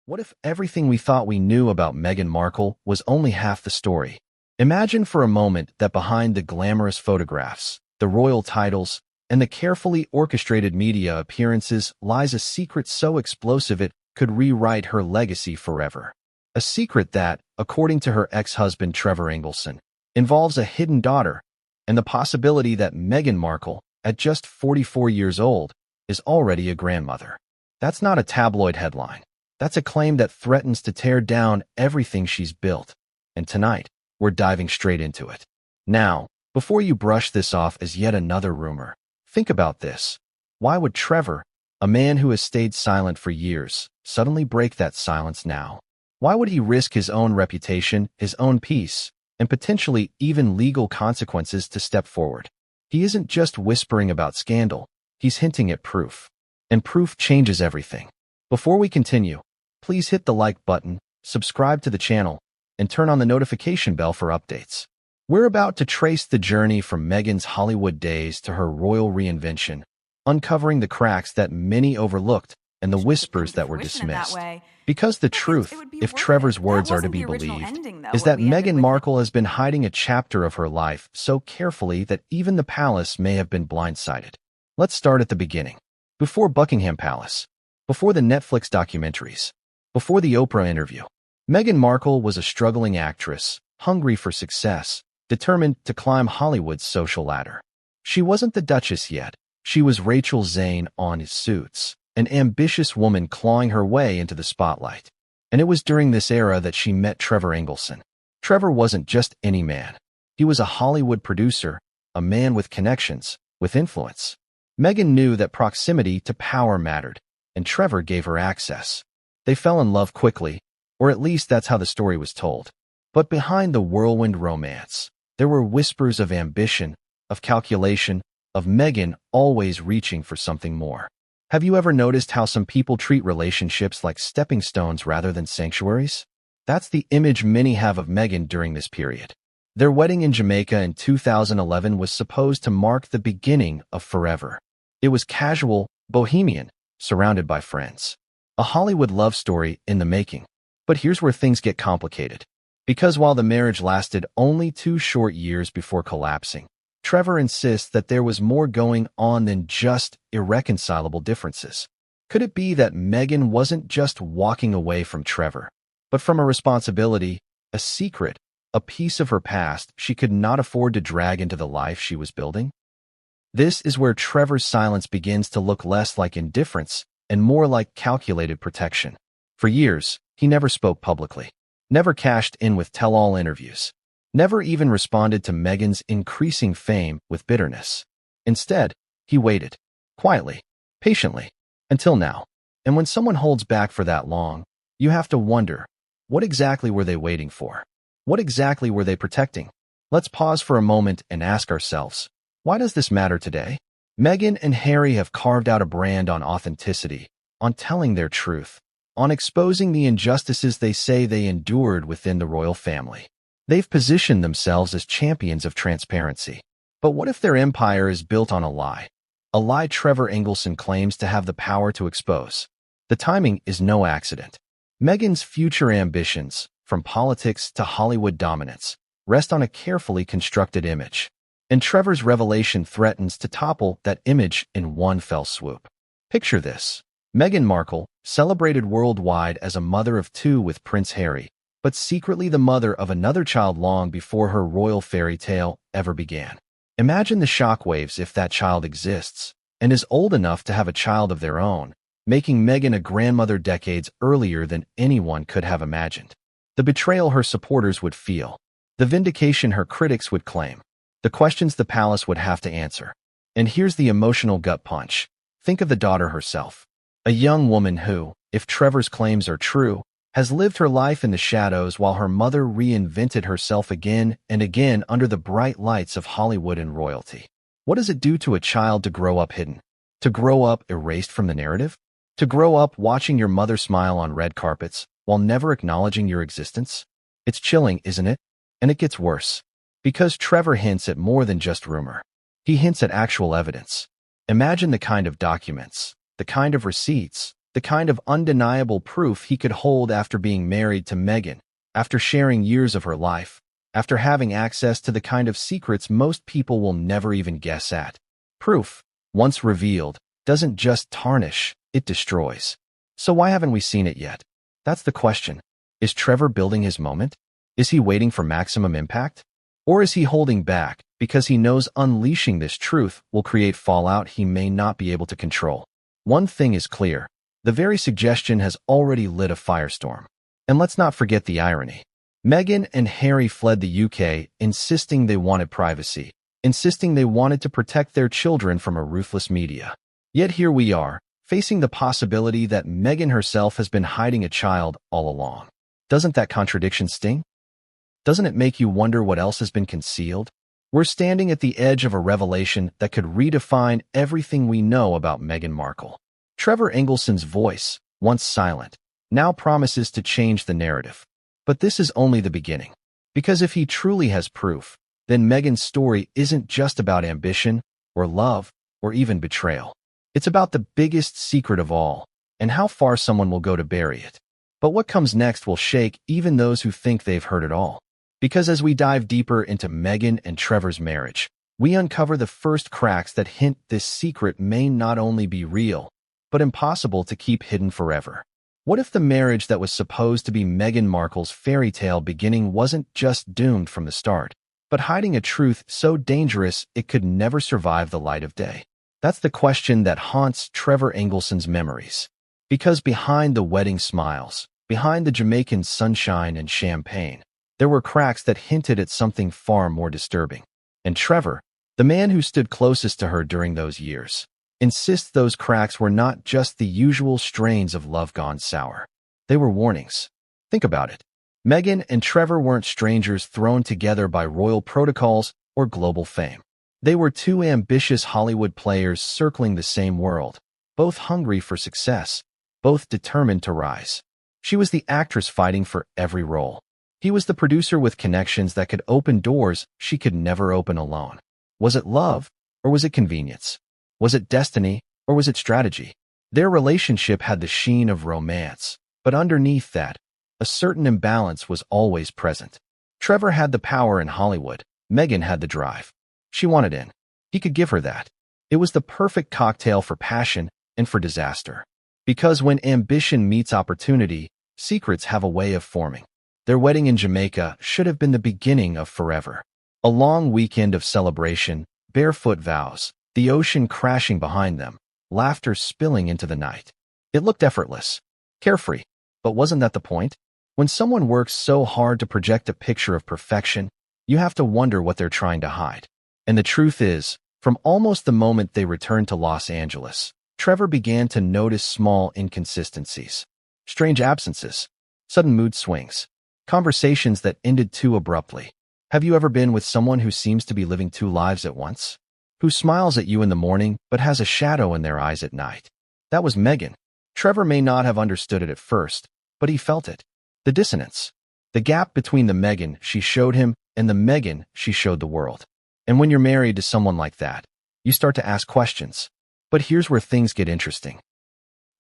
What if everything we thought we knew about Meghan Markle was only half the story? Imagine for a moment that behind the glamorous photographs, the royal titles, and the carefully orchestrated media appearances lies a secret so explosive it could rewrite her legacy forever. A secret that, according to her ex-husband Trevor Engelson, involves a hidden daughter and the possibility that Meghan Markle, at just 44 years old, is already a grandmother. That's not a tabloid headline. That's a claim that threatens to tear down everything she's built. And tonight, we're diving straight into it. Now, before you brush this off as yet another rumor, think about this. Why would Trevor, a man who has stayed silent for years, suddenly break that silence now? Why would he risk his own reputation, his own peace, and potentially even legal consequences to step forward? He isn't just whispering about scandal, he's hinting at proof. And proof changes everything. Before we continue, please hit the like button, subscribe to the channel, and turn on the notification bell for updates. We're about to trace the journey from Meghan's Hollywood days to her royal reinvention, uncovering the cracks that many overlooked and the whispers that were dismissed. Because the truth, if Trevor's words are to be believed, is that Meghan Markle has been hiding a chapter of her life so carefully that even the palace may have been blindsided. Let's start at the beginning. Before Buckingham Palace, before the Netflix documentaries, before the Oprah interview, Meghan Markle was a struggling actress, hungry for success, determined to climb Hollywood's social ladder. She wasn't the Duchess yet. She was Rachel Zane on Suits, an ambitious woman clawing her way into the spotlight. And it was during this era that she met Trevor Engelson. Trevor wasn't just any man. He was a Hollywood producer, a man with connections, with influence. Meghan knew that proximity to power mattered, and Trevor gave her access. They fell in love quickly, or at least that's how the story was told. But behind the whirlwind romance, there were whispers of ambition, of calculation, of Meghan always reaching for something more. Have you ever noticed how some people treat relationships like stepping stones rather than sanctuaries? That's the image many have of Meghan during this period. Their wedding in Jamaica in 2011 was supposed to mark the beginning of forever. It was casual, bohemian, surrounded by friends. A Hollywood love story in the making. But here's where things get complicated. Because while the marriage lasted only 2 short years before collapsing, Trevor insists that there was more going on than just irreconcilable differences. Could it be that Meghan wasn't just walking away from Trevor, but from a responsibility, a secret, a piece of her past she could not afford to drag into the life she was building? This is where Trevor's silence begins to look less like indifference and more like calculated protection. For years, he never spoke publicly, never cashed in with tell-all interviews, never even responded to Meghan's increasing fame with bitterness. Instead, he waited, quietly, patiently, until now. And when someone holds back for that long, you have to wonder, what exactly were they waiting for? What exactly were they protecting? Let's pause for a moment and ask ourselves, why does this matter today? Meghan and Harry have carved out a brand on authenticity, on telling their truth, on exposing the injustices they say they endured within the royal family. They've positioned themselves as champions of transparency. But what if their empire is built on a lie? A lie Trevor Engelson claims to have the power to expose. The timing is no accident. Meghan's future ambitions, from politics to Hollywood dominance, rest on a carefully constructed image. And Trevor's revelation threatens to topple that image in one fell swoop. Picture this. Meghan Markle, celebrated worldwide as a mother of 2 with Prince Harry, but secretly the mother of another child long before her royal fairy tale ever began. Imagine the shockwaves if that child exists and is old enough to have a child of their own, making Meghan a grandmother decades earlier than anyone could have imagined. The betrayal her supporters would feel, the vindication her critics would claim, the questions the palace would have to answer. And here's the emotional gut punch. Think of the daughter herself. A young woman who, if Trevor's claims are true, has lived her life in the shadows while her mother reinvented herself again and again under the bright lights of Hollywood and royalty. What does it do to a child to grow up hidden? To grow up erased from the narrative? To grow up watching your mother smile on red carpets while never acknowledging your existence? It's chilling, isn't it? And it gets worse. Because Trevor hints at more than just rumor. He hints at actual evidence. Imagine the kind of documents, the kind of receipts, the kind of undeniable proof he could hold after being married to Meghan, after sharing years of her life, after having access to the kind of secrets most people will never even guess at. Proof, once revealed, doesn't just tarnish, it destroys. So why haven't we seen it yet? That's the question. Is Trevor building his moment? Is he waiting for maximum impact? Or is he holding back because he knows unleashing this truth will create fallout he may not be able to control? One thing is clear. The very suggestion has already lit a firestorm. And let's not forget the irony. Meghan and Harry fled the UK, insisting they wanted privacy, insisting they wanted to protect their children from a ruthless media. Yet here we are, facing the possibility that Meghan herself has been hiding a child all along. Doesn't that contradiction sting? Doesn't it make you wonder what else has been concealed? We're standing at the edge of a revelation that could redefine everything we know about Meghan Markle. Trevor Engelson's voice, once silent, now promises to change the narrative. But this is only the beginning. Because if he truly has proof, then Meghan's story isn't just about ambition, or love, or even betrayal. It's about the biggest secret of all, and how far someone will go to bury it. But what comes next will shake even those who think they've heard it all. Because as we dive deeper into Meghan and Trevor's marriage, we uncover the first cracks that hint this secret may not only be real, but impossible to keep hidden forever. What if the marriage that was supposed to be Meghan Markle's fairy tale beginning wasn't just doomed from the start, but hiding a truth so dangerous it could never survive the light of day? That's the question that haunts Trevor Engelson's memories. Because behind the wedding smiles, behind the Jamaican sunshine and champagne, there were cracks that hinted at something far more disturbing. And Trevor, the man who stood closest to her during those years, insists those cracks were not just the usual strains of love gone sour. They were warnings. Think about it. Meghan and Trevor weren't strangers thrown together by royal protocols or global fame. They were two ambitious Hollywood players circling the same world, both hungry for success, both determined to rise. She was the actress fighting for every role. He was the producer with connections that could open doors she could never open alone. Was it love, or was it convenience? Was it destiny, or was it strategy? Their relationship had the sheen of romance, but underneath that, a certain imbalance was always present. Trevor had the power in Hollywood. Meghan had the drive. She wanted in. He could give her that. It was the perfect cocktail for passion and for disaster. Because when ambition meets opportunity, secrets have a way of forming. Their wedding in Jamaica should have been the beginning of forever. A long weekend of celebration, barefoot vows, the ocean crashing behind them, laughter spilling into the night. It looked effortless, carefree, but wasn't that the point? When someone works so hard to project a picture of perfection, you have to wonder what they're trying to hide. And the truth is, from almost the moment they returned to Los Angeles, Trevor began to notice small inconsistencies, strange absences, sudden mood swings, conversations that ended too abruptly. Have you ever been with someone who seems to be living two lives at once? Who smiles at you in the morning but has a shadow in their eyes at night? That was Meghan. Trevor may not have understood it at first, but he felt it. The dissonance. The gap between the Meghan she showed him and the Meghan she showed the world. And when you're married to someone like that, you start to ask questions. But here's where things get interesting.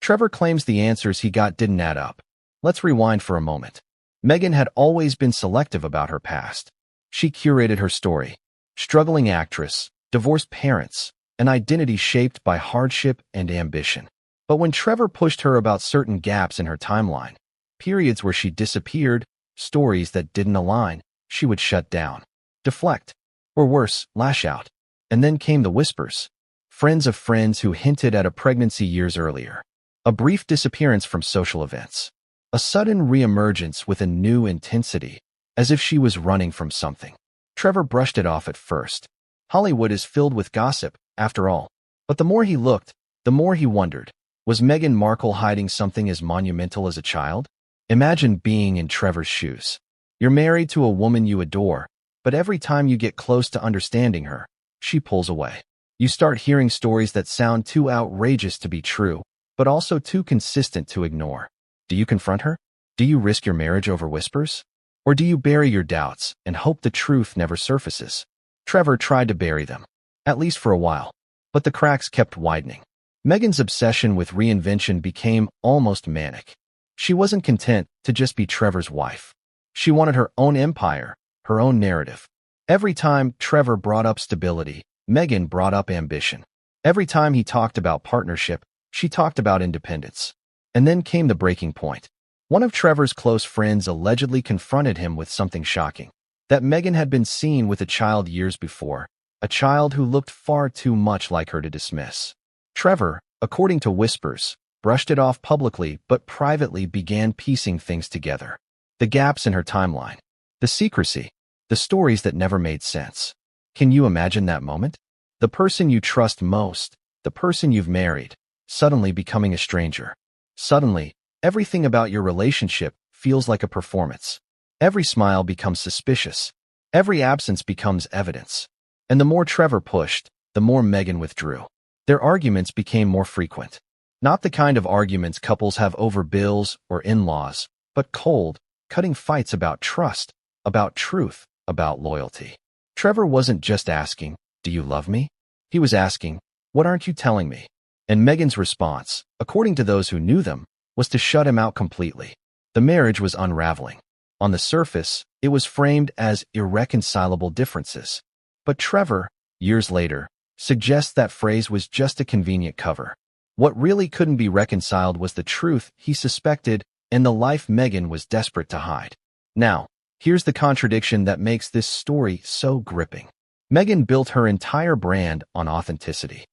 Trevor claims the answers he got didn't add up. Let's rewind for a moment. Meghan had always been selective about her past. She curated her story. Struggling actress, divorced parents, an identity shaped by hardship and ambition. But when Trevor pushed her about certain gaps in her timeline, periods where she disappeared, stories that didn't align, she would shut down, deflect, or worse, lash out. And then came the whispers. Friends of friends who hinted at a pregnancy years earlier. A brief disappearance from social events. A sudden reemergence with a new intensity, as if she was running from something. Trevor brushed it off at first. Hollywood is filled with gossip, after all. But the more he looked, the more he wondered, was Meghan Markle hiding something as monumental as a child? Imagine being in Trevor's shoes. You're married to a woman you adore, but every time you get close to understanding her, she pulls away. You start hearing stories that sound too outrageous to be true, but also too consistent to ignore. Do you confront her? Do you risk your marriage over whispers? Or do you bury your doubts and hope the truth never surfaces? Trevor tried to bury them, at least for a while, but the cracks kept widening. Meghan's obsession with reinvention became almost manic. She wasn't content to just be Trevor's wife. She wanted her own empire, her own narrative. Every time Trevor brought up stability, Meghan brought up ambition. Every time he talked about partnership, she talked about independence. And then came the breaking point. One of Trevor's close friends allegedly confronted him with something shocking. That Meghan had been seen with a child years before, a child who looked far too much like her to dismiss. Trevor, according to whispers, brushed it off publicly but privately began piecing things together. The gaps in her timeline, the secrecy, the stories that never made sense. Can you imagine that moment? The person you trust most, the person you've married, suddenly becoming a stranger. Suddenly, everything about your relationship feels like a performance. Every smile becomes suspicious. Every absence becomes evidence. And the more Trevor pushed, the more Meghan withdrew. Their arguments became more frequent. Not the kind of arguments couples have over bills or in-laws, but cold, cutting fights about trust, about truth, about loyalty. Trevor wasn't just asking, "Do you love me?" He was asking, "What aren't you telling me?" And Meghan's response, according to those who knew them, was to shut him out completely. The marriage was unraveling. On the surface, it was framed as irreconcilable differences. But Trevor, years later, suggests that phrase was just a convenient cover. What really couldn't be reconciled was the truth he suspected and the life Meghan was desperate to hide. Now, here's the contradiction that makes this story so gripping. Meghan built her entire brand on authenticity.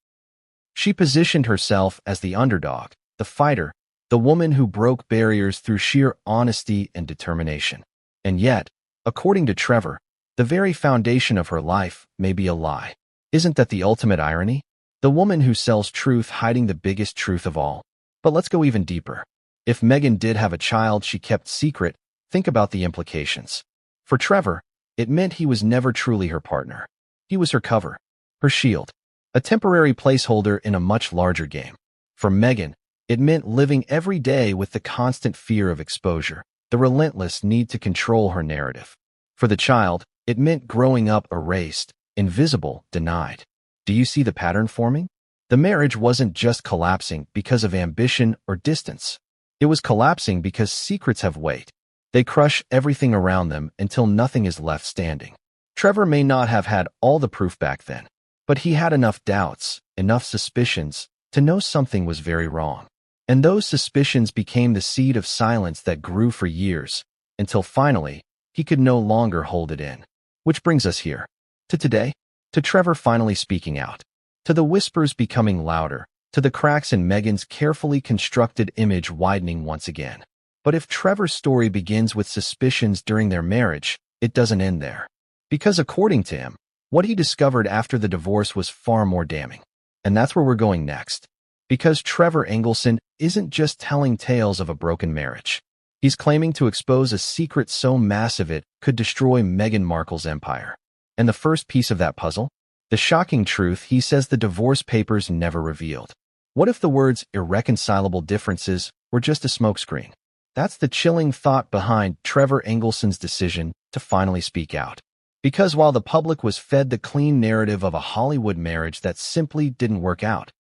She positioned herself as the underdog, the fighter, the woman who broke barriers through sheer honesty and determination. And yet, according to Trevor, the very foundation of her life may be a lie. Isn't that the ultimate irony? The woman who sells truth hiding the biggest truth of all. But let's go even deeper. If Meghan did have a child she kept secret, think about the implications. For Trevor, it meant he was never truly her partner. He was her cover, her shield, a temporary placeholder in a much larger game. For Meghan, it meant living every day with the constant fear of exposure, the relentless need to control her narrative. For the child, it meant growing up erased, invisible, denied. Do you see the pattern forming? The marriage wasn't just collapsing because of ambition or distance. It was collapsing because secrets have weight. They crush everything around them until nothing is left standing. Trevor may not have had all the proof back then, but he had enough doubts, enough suspicions, to know something was very wrong. And those suspicions became the seed of silence that grew for years, until finally, he could no longer hold it in. Which brings us here. To today, to Trevor finally speaking out, to the whispers becoming louder, to the cracks in Meghan's carefully constructed image widening once again. But if Trevor's story begins with suspicions during their marriage, it doesn't end there. Because according to him, what he discovered after the divorce was far more damning. And that's where we're going next. Because Trevor Engelson isn't just telling tales of a broken marriage. He's claiming to expose a secret so massive it could destroy Meghan Markle's empire. And the first piece of that puzzle? The shocking truth he says the divorce papers never revealed. What if the words irreconcilable differences were just a smokescreen? That's the chilling thought behind Trevor Engelson's decision to finally speak out. Because while the public was fed the clean narrative of a Hollywood marriage that simply didn't work out,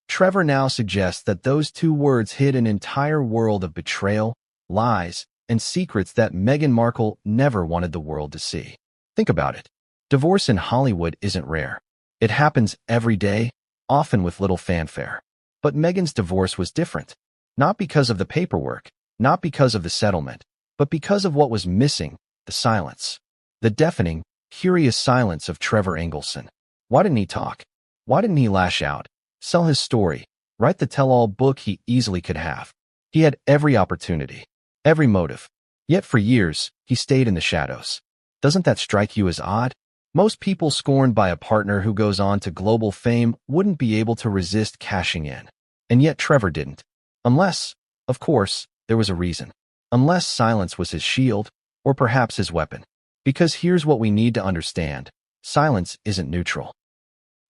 Trevor now suggests that those two words hid an entire world of betrayal, lies, and secrets that Meghan Markle never wanted the world to see. Think about it. Divorce in Hollywood isn't rare. It happens every day, often with little fanfare. But Meghan's divorce was different. Not because of the paperwork, not because of the settlement, but because of what was missing, the silence. The deafening, curious silence of Trevor Engelson. Why didn't he talk? Why didn't he lash out, sell his story, write the tell-all book he easily could have? He had every opportunity, every motive. Yet for years, he stayed in the shadows. Doesn't that strike you as odd? Most people scorned by a partner who goes on to global fame wouldn't be able to resist cashing in. And yet Trevor didn't. Unless, of course, there was a reason. Unless silence was his shield, or perhaps his weapon. Because here's what we need to understand. Silence isn't neutral.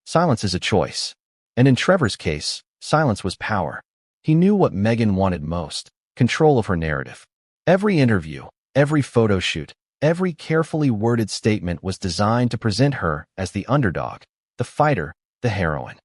Silence is a choice. And in Trevor's case, silence was power. He knew what Meghan wanted most, control of her narrative. Every interview, every photo shoot, every carefully worded statement was designed to present her as the underdog, the fighter, the heroine.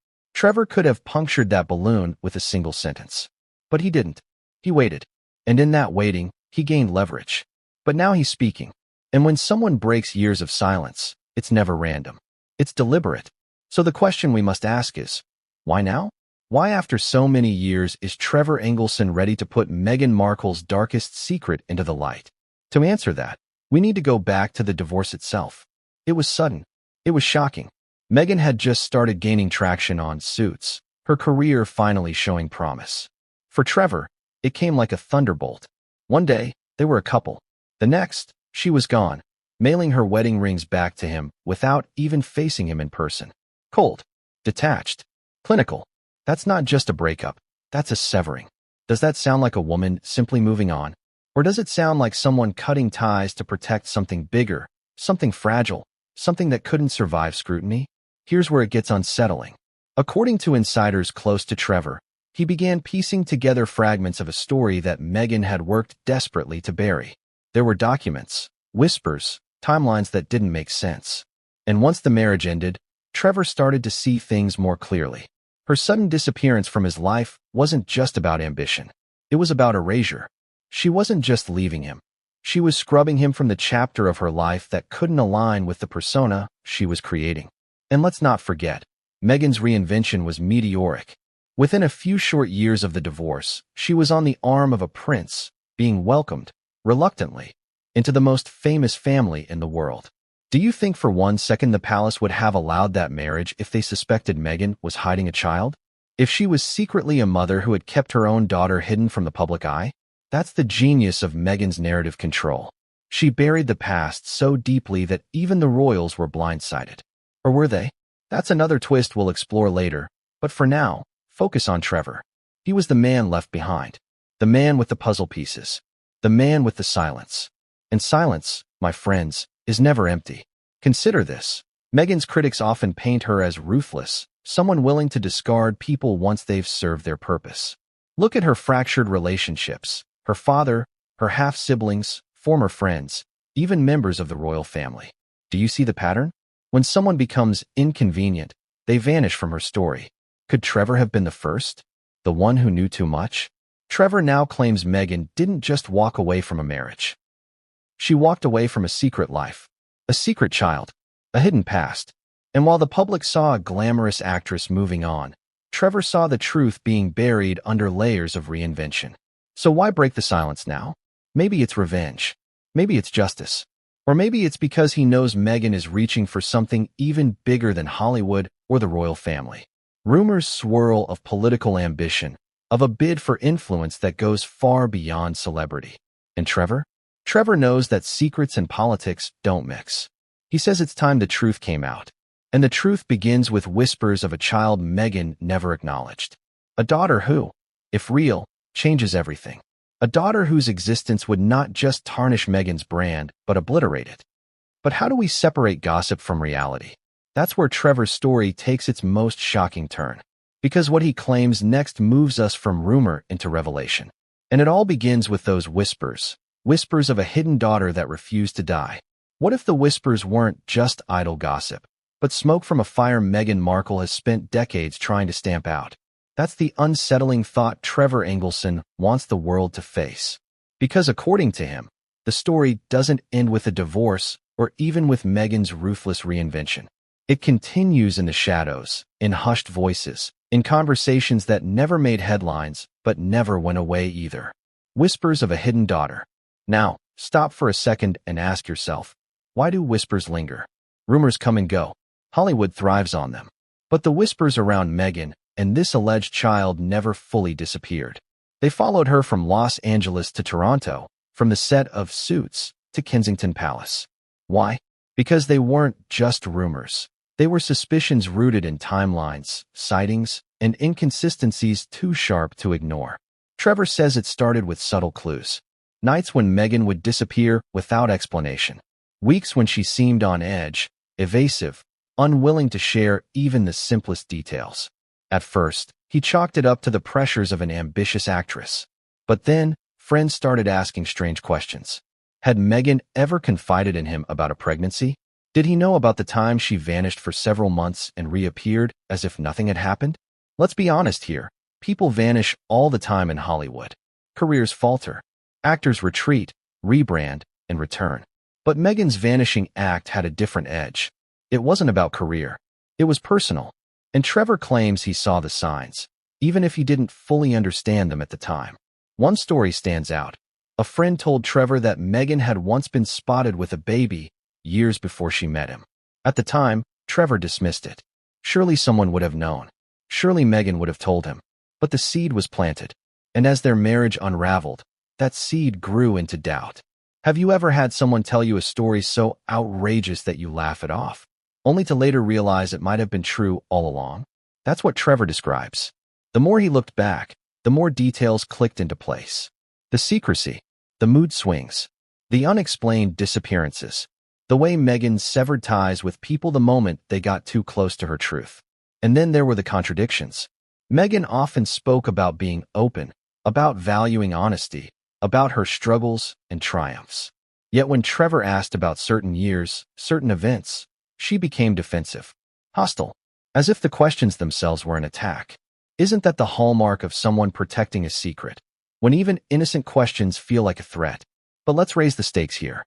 Trevor could have punctured that balloon with a single sentence. But he didn't. He waited. And in that waiting, he gained leverage. But now he's speaking. And when someone breaks years of silence, it's never random. It's deliberate. So the question we must ask is, why now? Why after so many years is Trevor Engelson ready to put Meghan Markle's darkest secret into the light? To answer that, we need to go back to the divorce itself. It was sudden. It was shocking. Meghan had just started gaining traction on Suits, her career finally showing promise. For Trevor, it came like a thunderbolt. One day, they were a couple. The next, she was gone, mailing her wedding rings back to him without even facing him in person. Cold, detached, clinical. That's not just a breakup, that's a severing. Does that sound like a woman simply moving on? Or does it sound like someone cutting ties to protect something bigger, something fragile, something that couldn't survive scrutiny? Here's where it gets unsettling. According to insiders close to Trevor, he began piecing together fragments of a story that Meghan had worked desperately to bury. There were documents, whispers, timelines that didn't make sense. And once the marriage ended, Trevor started to see things more clearly. Her sudden disappearance from his life wasn't just about ambition. It was about erasure. She wasn't just leaving him. She was scrubbing him from the chapter of her life that couldn't align with the persona she was creating. And let's not forget, Meghan's reinvention was meteoric. Within a few short years of the divorce, she was on the arm of a prince, being welcomed, reluctantly, into the most famous family in the world. Do you think for 1 second the palace would have allowed that marriage if they suspected Meghan was hiding a child? If she was secretly a mother who had kept her own daughter hidden from the public eye? That's the genius of Meghan's narrative control. She buried the past so deeply that even the royals were blindsided. Or were they? That's another twist we'll explore later, but for now, focus on Trevor. He was the man left behind. The man with the puzzle pieces. The man with the silence. And silence, my friends, is never empty. Consider this. Meghan's critics often paint her as ruthless, someone willing to discard people once they've served their purpose. Look at her fractured relationships. Her father, her half-siblings, former friends, even members of the royal family. Do you see the pattern? When someone becomes inconvenient, they vanish from her story. Could Trevor have been the first? The one who knew too much? Trevor now claims Meghan didn't just walk away from a marriage. She walked away from a secret life, a secret child, a hidden past. And while the public saw a glamorous actress moving on, Trevor saw the truth being buried under layers of reinvention. So why break the silence now? Maybe it's revenge. Maybe it's justice. Or maybe it's because he knows Meghan is reaching for something even bigger than Hollywood or the royal family. Rumors swirl of political ambition, of a bid for influence that goes far beyond celebrity. And Trevor? Trevor knows that secrets and politics don't mix. He says it's time the truth came out. And the truth begins with whispers of a child Meghan never acknowledged. A daughter who, if real, changes everything. A daughter whose existence would not just tarnish Meghan's brand, but obliterate it. But how do we separate gossip from reality? That's where Trevor's story takes its most shocking turn. Because what he claims next moves us from rumor into revelation. And it all begins with those whispers. Whispers of a hidden daughter that refused to die. What if the whispers weren't just idle gossip, but smoke from a fire Meghan Markle has spent decades trying to stamp out? That's the unsettling thought Trevor Engelson wants the world to face. Because according to him, the story doesn't end with a divorce or even with Meghan's ruthless reinvention. It continues in the shadows, in hushed voices, in conversations that never made headlines but never went away either. Whispers of a hidden daughter. Now, stop for a second and ask yourself, why do whispers linger? Rumors come and go. Hollywood thrives on them. But the whispers around Meghan and this alleged child never fully disappeared. They followed her from Los Angeles to Toronto, from the set of Suits to Kensington Palace. Why? Because they weren't just rumors. They were suspicions rooted in timelines, sightings, and inconsistencies too sharp to ignore. Trevor says it started with subtle clues. Nights when Meghan would disappear without explanation. Weeks when she seemed on edge, evasive, unwilling to share even the simplest details. At first, he chalked it up to the pressures of an ambitious actress. But then, friends started asking strange questions. Had Meghan ever confided in him about a pregnancy? Did he know about the time she vanished for several months and reappeared as if nothing had happened? Let's be honest here. People vanish all the time in Hollywood. Careers falter. Actors retreat, rebrand, and return. But Meghan's vanishing act had a different edge. It wasn't about career. It was personal. And Trevor claims he saw the signs, even if he didn't fully understand them at the time. One story stands out. A friend told Trevor that Meghan had once been spotted with a baby years before she met him. At the time, Trevor dismissed it. Surely someone would have known. Surely Meghan would have told him. But the seed was planted. And as their marriage unraveled, that seed grew into doubt. Have you ever had someone tell you a story so outrageous that you laugh it off, only to later realize it might have been true all along? That's what Trevor describes. The more he looked back, the more details clicked into place. The secrecy, the mood swings, the unexplained disappearances, the way Meghan severed ties with people the moment they got too close to her truth. And then there were the contradictions. Meghan often spoke about being open, about valuing honesty, about her struggles and triumphs. Yet when Trevor asked about certain years, certain events, she became defensive, hostile, as if the questions themselves were an attack. Isn't that the hallmark of someone protecting a secret, when even innocent questions feel like a threat? But let's raise the stakes here.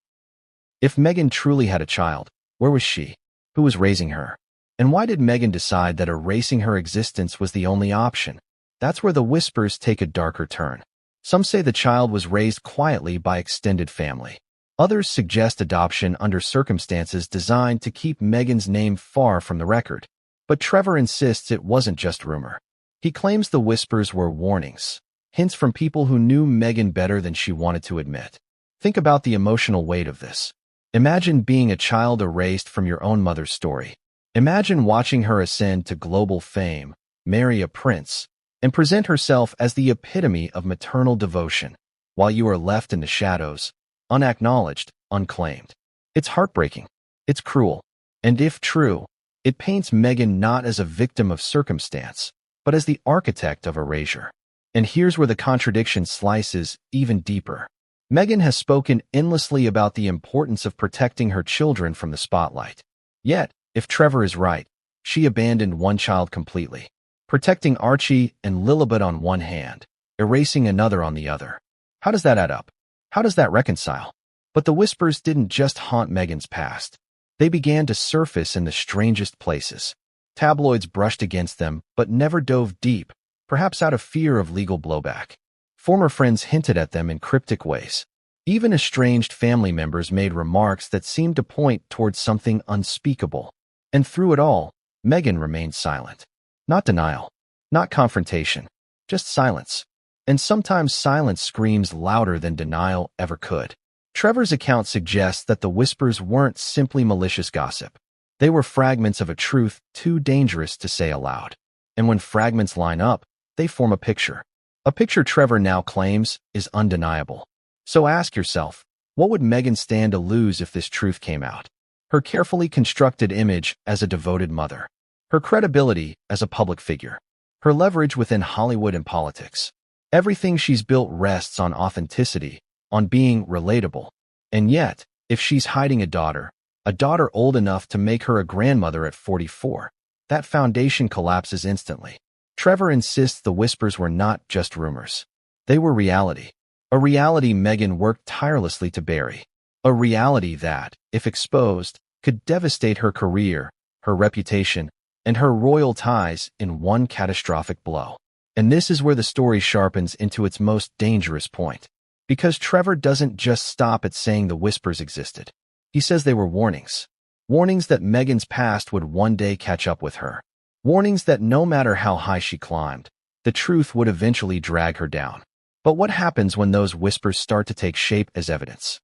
If Meghan truly had a child, where was she? Who was raising her? And why did Meghan decide that erasing her existence was the only option? That's where the whispers take a darker turn. Some say the child was raised quietly by extended family. Others suggest adoption under circumstances designed to keep Meghan's name far from the record. But Trevor insists it wasn't just rumor. He claims the whispers were warnings, hints from people who knew Meghan better than she wanted to admit. Think about the emotional weight of this. Imagine being a child erased from your own mother's story. Imagine watching her ascend to global fame, marry a prince, and present herself as the epitome of maternal devotion, while you are left in the shadows, unacknowledged, unclaimed. It's heartbreaking. It's cruel. And if true, it paints Meghan not as a victim of circumstance, but as the architect of erasure. And here's where the contradiction slices even deeper. Meghan has spoken endlessly about the importance of protecting her children from the spotlight. Yet, if Trevor is right, she abandoned one child completely, protecting Archie and Lilibet on one hand, erasing another on the other. How does that add up? How does that reconcile? But the whispers didn't just haunt Meghan's past. They began to surface in the strangest places. Tabloids brushed against them, but never dove deep, perhaps out of fear of legal blowback. Former friends hinted at them in cryptic ways. Even estranged family members made remarks that seemed to point towards something unspeakable. And through it all, Meghan remained silent. Not denial, not confrontation, just silence. And sometimes silence screams louder than denial ever could. Trevor's account suggests that the whispers weren't simply malicious gossip. They were fragments of a truth too dangerous to say aloud. And when fragments line up, they form a picture. A picture Trevor now claims is undeniable. So ask yourself, what would Meghan stand to lose if this truth came out? Her carefully constructed image as a devoted mother. Her credibility as a public figure. Her leverage within Hollywood and politics. Everything she's built rests on authenticity, on being relatable. And yet, if she's hiding a daughter old enough to make her a grandmother at 44, that foundation collapses instantly. Trevor insists the whispers were not just rumors. They were reality. A reality Meghan worked tirelessly to bury. A reality that, if exposed, could devastate her career, her reputation, and her royal ties in one catastrophic blow. And this is where the story sharpens into its most dangerous point. Because Trevor doesn't just stop at saying the whispers existed. He says they were warnings. Warnings that Meghan's past would one day catch up with her. Warnings that no matter how high she climbed, the truth would eventually drag her down. But what happens when those whispers start to take shape as evidence?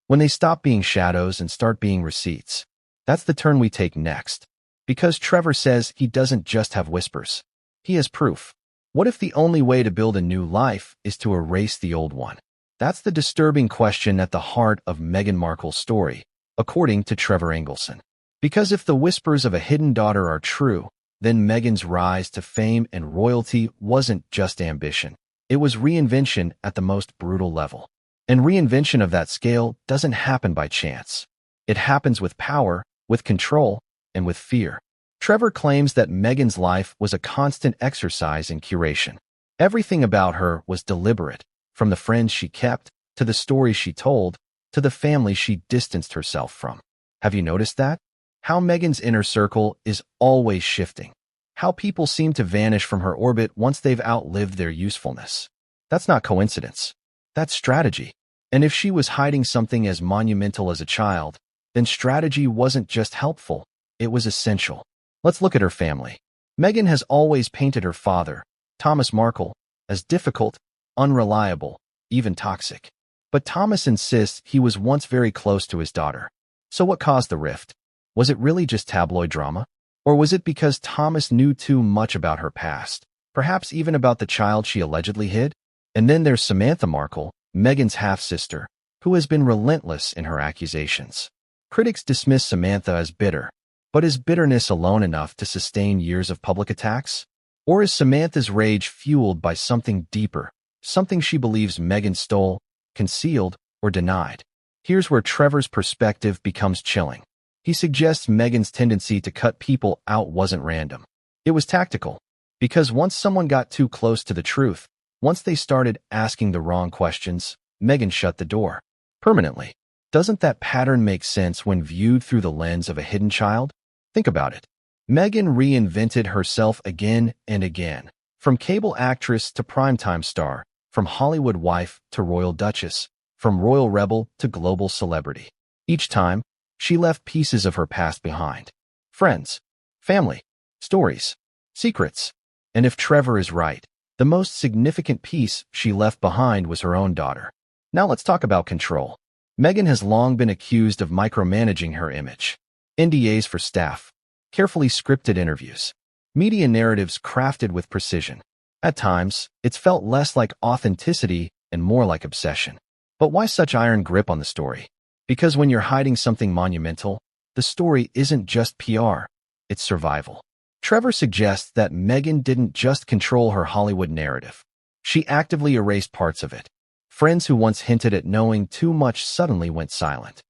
When they stop being shadows and start being receipts? That's the turn we take next. Because Trevor says he doesn't just have whispers. He has proof. What if the only way to build a new life is to erase the old one? That's the disturbing question at the heart of Meghan Markle's story, according to Trevor Engelson. Because if the whispers of a hidden daughter are true, then Meghan's rise to fame and royalty wasn't just ambition. It was reinvention at the most brutal level. And reinvention of that scale doesn't happen by chance. It happens with power, with control, and with fear. Trevor claims that Meghan's life was a constant exercise in curation. Everything about her was deliberate, from the friends she kept, to the stories she told, to the family she distanced herself from. Have you noticed that? How Meghan's inner circle is always shifting. How people seem to vanish from her orbit once they've outlived their usefulness. That's not coincidence. That's strategy. And if she was hiding something as monumental as a child, then strategy wasn't just helpful, it was essential. Let's look at her family. Meghan has always painted her father, Thomas Markle, as difficult, unreliable, even toxic. But Thomas insists he was once very close to his daughter. So what caused the rift? Was it really just tabloid drama? Or was it because Thomas knew too much about her past, perhaps even about the child she allegedly hid? And then there's Samantha Markle, Meghan's half-sister, who has been relentless in her accusations. Critics dismiss Samantha as bitter, but is bitterness alone enough to sustain years of public attacks? Or is Samantha's rage fueled by something deeper, something she believes Meghan stole, concealed, or denied? Here's where Trevor's perspective becomes chilling. He suggests Meghan's tendency to cut people out wasn't random. It was tactical, because once someone got too close to the truth, once they started asking the wrong questions, Meghan shut the door. Permanently. Doesn't that pattern make sense when viewed through the lens of a hidden child? Think about it. Meghan reinvented herself again and again. From cable actress to primetime star, from Hollywood wife to royal duchess, from royal rebel to global celebrity. Each time, she left pieces of her past behind. Friends, family, stories, secrets. And if Trevor is right, the most significant piece she left behind was her own daughter. Now let's talk about control. Meghan has long been accused of micromanaging her image. NDAs for staff, carefully scripted interviews, media narratives crafted with precision. At times, it's felt less like authenticity and more like obsession. But why such iron grip on the story? Because when you're hiding something monumental, the story isn't just PR, it's survival. Trevor suggests that Meghan didn't just control her Hollywood narrative. She actively erased parts of it. Friends who once hinted at knowing too much suddenly went silent.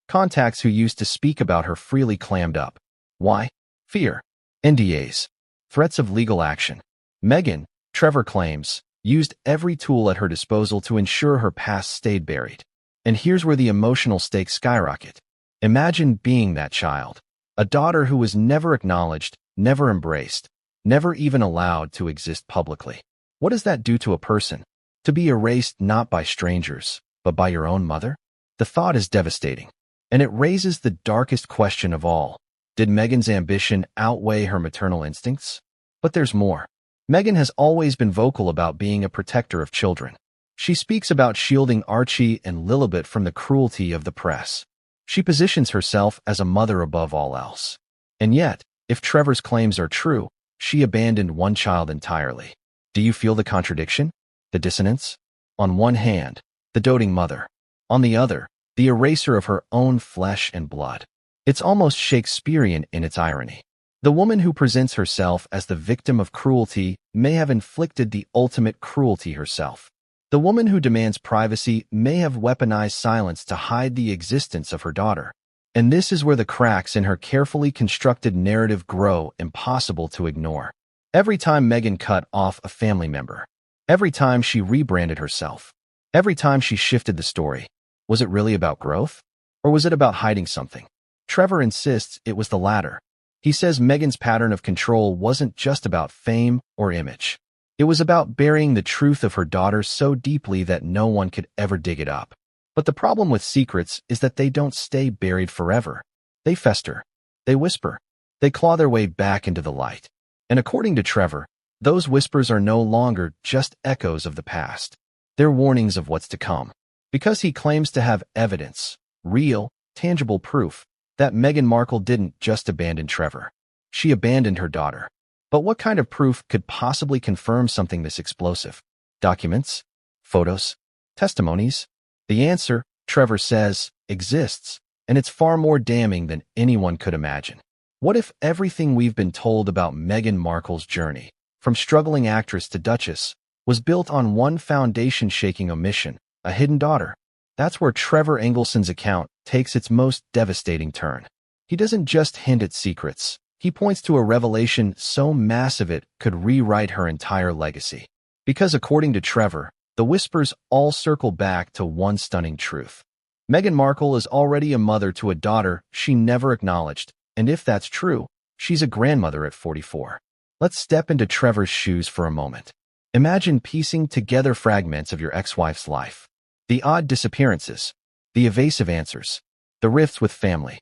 Contacts who used to speak about her freely clammed up. Why? Fear. NDAs. Threats of legal action. Meghan, Trevor claims, used every tool at her disposal to ensure her past stayed buried. And here's where the emotional stakes skyrocket. Imagine being that child. A daughter who was never acknowledged, never embraced, never even allowed to exist publicly. What does that do to a person? To be erased not by strangers, but by your own mother? The thought is devastating. And it raises the darkest question of all. Did Meghan's ambition outweigh her maternal instincts? But there's more. Meghan has always been vocal about being a protector of children. She speaks about shielding Archie and Lilibet from the cruelty of the press. She positions herself as a mother above all else. And yet, if Trevor's claims are true, she abandoned one child entirely. Do you feel the contradiction? The dissonance? On one hand, the doting mother. On the other, the eraser of her own flesh and blood. It's almost Shakespearean in its irony. The woman who presents herself as the victim of cruelty may have inflicted the ultimate cruelty herself. The woman who demands privacy may have weaponized silence to hide the existence of her daughter. And this is where the cracks in her carefully constructed narrative grow impossible to ignore. Every time Meghan cut off a family member, every time she rebranded herself, every time she shifted the story, was it really about growth? Or was it about hiding something? Trevor insists it was the latter. He says Meghan's pattern of control wasn't just about fame or image. It was about burying the truth of her daughter so deeply that no one could ever dig it up. But the problem with secrets is that they don't stay buried forever. They fester. They whisper. They claw their way back into the light. And according to Trevor, those whispers are no longer just echoes of the past. They're warnings of what's to come. Because he claims to have evidence, real, tangible proof, that Meghan Markle didn't just abandon Trevor. She abandoned her daughter. But what kind of proof could possibly confirm something this explosive? Documents? Photos? Testimonies? The answer, Trevor says, exists, and it's far more damning than anyone could imagine. What if everything we've been told about Meghan Markle's journey, from struggling actress to duchess, was built on one foundation-shaking omission, a hidden daughter? That's where Trevor Engelson's account takes its most devastating turn. He doesn't just hint at secrets, He points to a revelation so massive it could rewrite her entire legacy. Because according to Trevor, the whispers all circle back to one stunning truth. Meghan Markle is already a mother to a daughter she never acknowledged, and if that's true, she's a grandmother at 44. Let's step into Trevor's shoes for a moment. Imagine piecing together fragments of your ex-wife's life. The odd disappearances, the evasive answers, the rifts with family,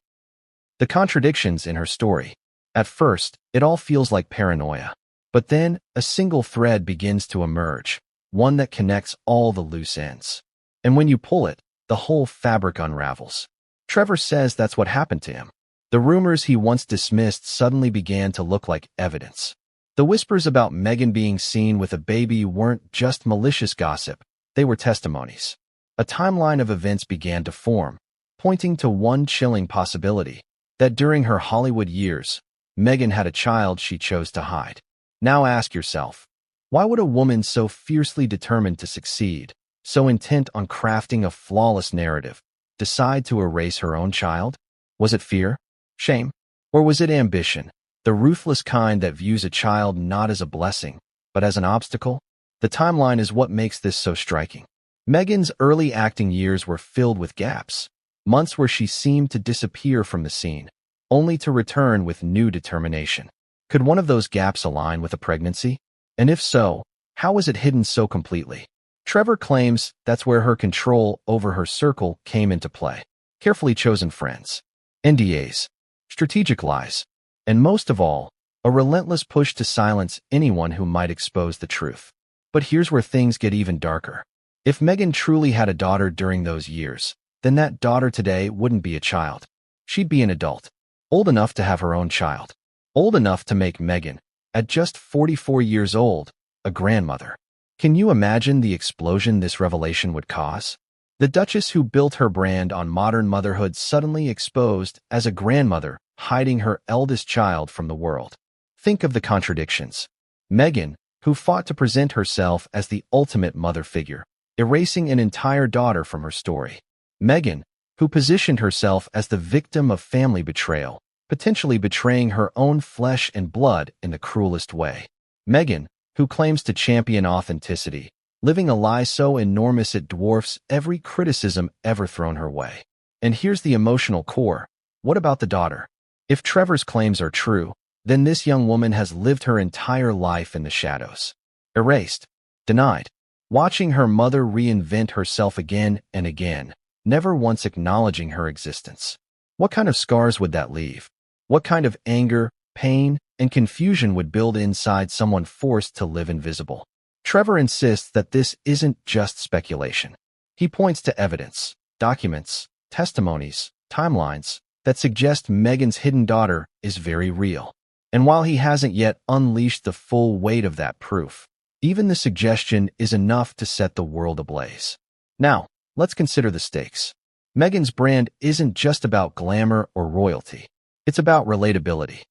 the contradictions in her story. At first, it all feels like paranoia. But then, a single thread begins to emerge, one that connects all the loose ends. And when you pull it, the whole fabric unravels. Trevor says that's what happened to him. The rumors he once dismissed suddenly began to look like evidence. The whispers about Meghan being seen with a baby weren't just malicious gossip, they were testimonies. A timeline of events began to form, pointing to one chilling possibility, that during her Hollywood years, Meghan had a child she chose to hide. Now ask yourself, why would a woman so fiercely determined to succeed, so intent on crafting a flawless narrative, decide to erase her own child? Was it fear? Shame? Or was it ambition? The ruthless kind that views a child not as a blessing, but as an obstacle? The timeline is what makes this so striking. Meghan's early acting years were filled with gaps, months where she seemed to disappear from the scene, only to return with new determination. Could one of those gaps align with a pregnancy? And if so, how was it hidden so completely? Trevor claims that's where her control over her circle came into play. Carefully chosen friends, NDAs, strategic lies, and most of all, a relentless push to silence anyone who might expose the truth. But here's where things get even darker. If Meghan truly had a daughter during those years, then that daughter today wouldn't be a child. She'd be an adult, old enough to have her own child, old enough to make Meghan, at just 44 years old, a grandmother. Can you imagine the explosion this revelation would cause? The Duchess who built her brand on modern motherhood suddenly exposed as a grandmother hiding her eldest child from the world. Think of the contradictions. Meghan, who fought to present herself as the ultimate mother figure, erasing an entire daughter from her story. Meghan, who positioned herself as the victim of family betrayal, potentially betraying her own flesh and blood in the cruelest way. Meghan, who claims to champion authenticity, living a lie so enormous it dwarfs every criticism ever thrown her way. And here's the emotional core. What about the daughter? If Trevor's claims are true, then this young woman has lived her entire life in the shadows. Erased, denied, watching her mother reinvent herself again and again, never once acknowledging her existence. What kind of scars would that leave? What kind of anger, pain, and confusion would build inside someone forced to live invisible? Trevor insists that this isn't just speculation. He points to evidence, documents, testimonies, timelines, that suggest Meghan's hidden daughter is very real. And while he hasn't yet unleashed the full weight of that proof, even the suggestion is enough to set the world ablaze. Now, let's consider the stakes. Meghan's brand isn't just about glamour or royalty. It's about relatability.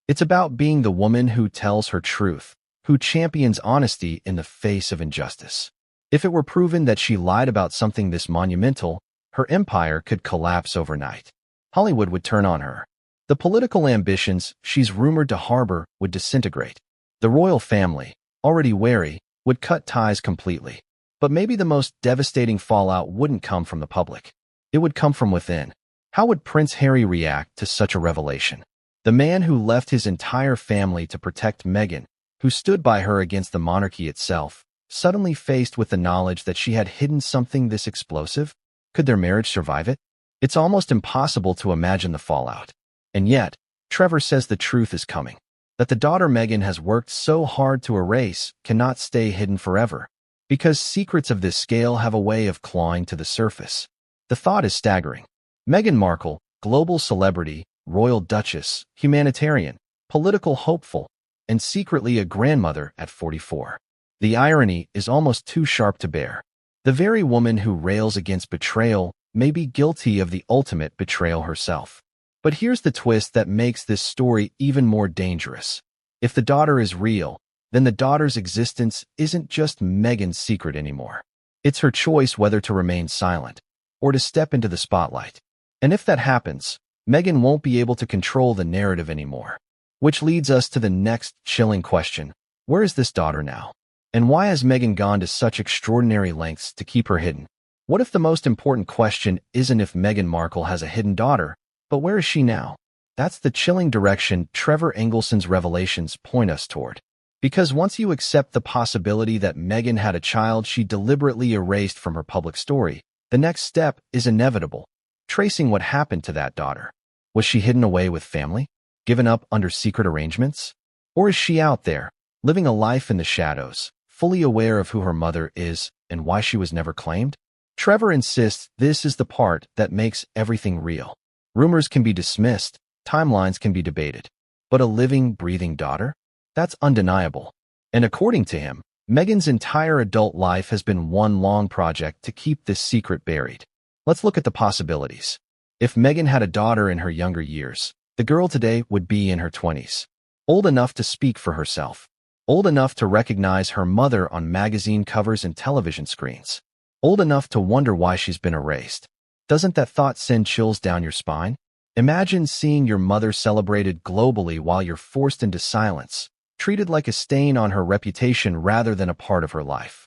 It's about being the woman who tells her truth, who champions honesty in the face of injustice. If it were proven that she lied about something this monumental, her empire could collapse overnight. Hollywood would turn on her. The political ambitions she's rumored to harbor would disintegrate. The royal family, already wary, would cut ties completely. But maybe the most devastating fallout wouldn't come from the public. It would come from within. How would Prince Harry react to such a revelation? The man who left his entire family to protect Meghan, who stood by her against the monarchy itself, suddenly faced with the knowledge that she had hidden something this explosive? Could their marriage survive it? It's almost impossible to imagine the fallout. And yet, Trevor says the truth is coming. That the daughter Meghan has worked so hard to erase cannot stay hidden forever. Because secrets of this scale have a way of clawing to the surface. The thought is staggering. Meghan Markle, global celebrity, royal duchess, humanitarian, political hopeful, and secretly a grandmother at 44. The irony is almost too sharp to bear. The very woman who rails against betrayal may be guilty of the ultimate betrayal herself. But here's the twist that makes this story even more dangerous. If the daughter is real, then the daughter's existence isn't just Meghan's secret anymore. It's her choice whether to remain silent or to step into the spotlight. And if that happens, Meghan won't be able to control the narrative anymore. Which leads us to the next chilling question. Where is this daughter now? And why has Meghan gone to such extraordinary lengths to keep her hidden? What if the most important question isn't if Meghan Markle has a hidden daughter, but where is she now? That's the chilling direction Trevor Engelson's revelations point us toward. Because once you accept the possibility that Meghan had a child she deliberately erased from her public story, the next step is inevitable. Tracing what happened to that daughter. Was she hidden away with family? Given up under secret arrangements? Or is she out there, living a life in the shadows, fully aware of who her mother is and why she was never claimed? Trevor insists this is the part that makes everything real. Rumors can be dismissed, timelines can be debated, but a living, breathing daughter? That's undeniable. And according to him, Meghan's entire adult life has been one long project to keep this secret buried. Let's look at the possibilities. If Meghan had a daughter in her younger years, the girl today would be in her 20s. Old enough to speak for herself. Old enough to recognize her mother on magazine covers and television screens. Old enough to wonder why she's been erased. Doesn't that thought send chills down your spine? Imagine seeing your mother celebrated globally while you're forced into silence, treated like a stain on her reputation rather than a part of her life.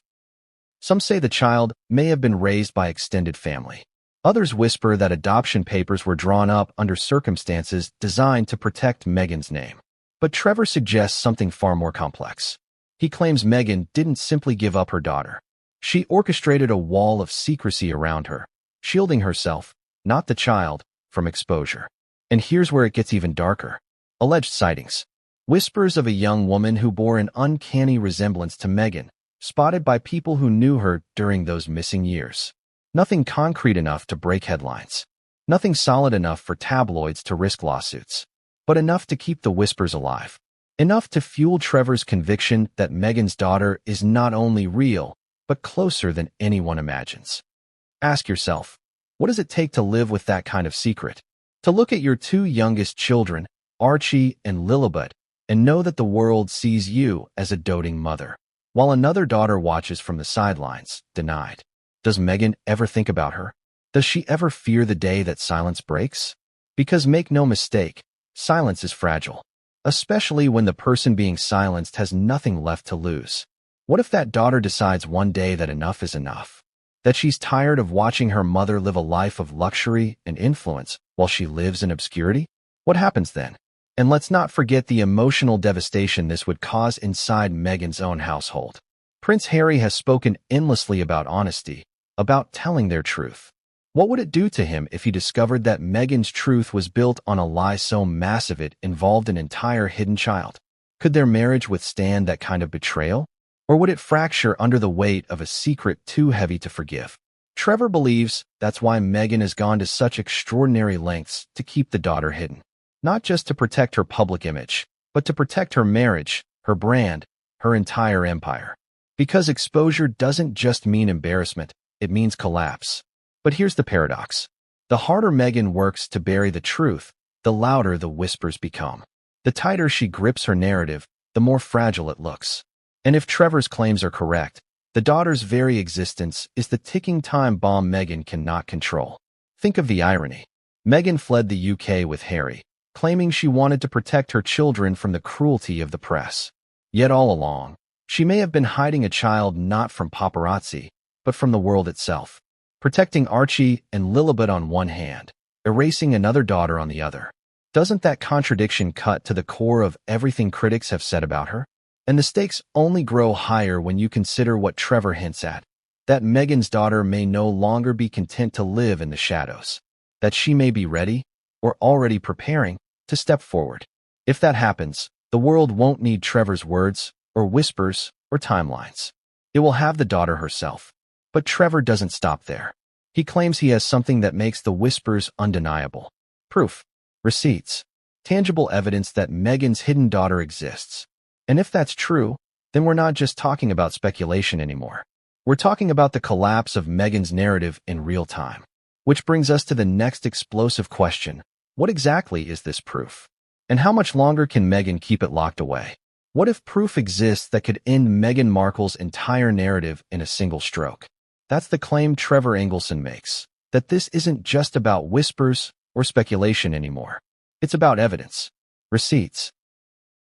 Some say the child may have been raised by extended family. Others whisper that adoption papers were drawn up under circumstances designed to protect Meghan's name. But Trevor suggests something far more complex. He claims Meghan didn't simply give up her daughter. She orchestrated a wall of secrecy around her, shielding herself, not the child, from exposure. And here's where it gets even darker. Alleged sightings. Whispers of a young woman who bore an uncanny resemblance to Meghan, spotted by people who knew her during those missing years. Nothing concrete enough to break headlines. Nothing solid enough for tabloids to risk lawsuits. But enough to keep the whispers alive. Enough to fuel Trevor's conviction that Meghan's daughter is not only real, but closer than anyone imagines. Ask yourself, what does it take to live with that kind of secret? To look at your two youngest children, Archie and Lilibet, and know that the world sees you as a doting mother, while another daughter watches from the sidelines, denied. Does Meghan ever think about her? Does she ever fear the day that silence breaks? Because make no mistake, silence is fragile, especially when the person being silenced has nothing left to lose. What if that daughter decides one day that enough is enough? That she's tired of watching her mother live a life of luxury and influence while she lives in obscurity? What happens then? And let's not forget the emotional devastation this would cause inside Meghan's own household. Prince Harry has spoken endlessly about honesty, about telling their truth. What would it do to him if he discovered that Meghan's truth was built on a lie so massive it involved an entire hidden child? Could their marriage withstand that kind of betrayal? Or would it fracture under the weight of a secret too heavy to forgive? Trevor believes that's why Meghan has gone to such extraordinary lengths to keep the daughter hidden. Not just to protect her public image, but to protect her marriage, her brand, her entire empire. Because exposure doesn't just mean embarrassment, it means collapse. But here's the paradox. The harder Meghan works to bury the truth, the louder the whispers become. The tighter she grips her narrative, the more fragile it looks. And if Trevor's claims are correct, the daughter's very existence is the ticking time bomb Meghan cannot control. Think of the irony. Meghan fled the UK with Harry, claiming she wanted to protect her children from the cruelty of the press. Yet all along, she may have been hiding a child not from paparazzi, but from the world itself. Protecting Archie and Lilibet on one hand, erasing another daughter on the other. Doesn't that contradiction cut to the core of everything critics have said about her? And the stakes only grow higher when you consider what Trevor hints at, that Meghan's daughter may no longer be content to live in the shadows, that she may be ready, or already preparing, to step forward. If that happens, the world won't need Trevor's words, or whispers, or timelines. It will have the daughter herself. But Trevor doesn't stop there. He claims he has something that makes the whispers undeniable. Proof. Receipts. Tangible evidence that Meghan's hidden daughter exists. And if that's true, then we're not just talking about speculation anymore. We're talking about the collapse of Meghan's narrative in real time. Which brings us to the next explosive question. What exactly is this proof? And how much longer can Meghan keep it locked away? What if proof exists that could end Meghan Markle's entire narrative in a single stroke? That's the claim Trevor Engelson makes, that this isn't just about whispers or speculation anymore. It's about evidence, receipts,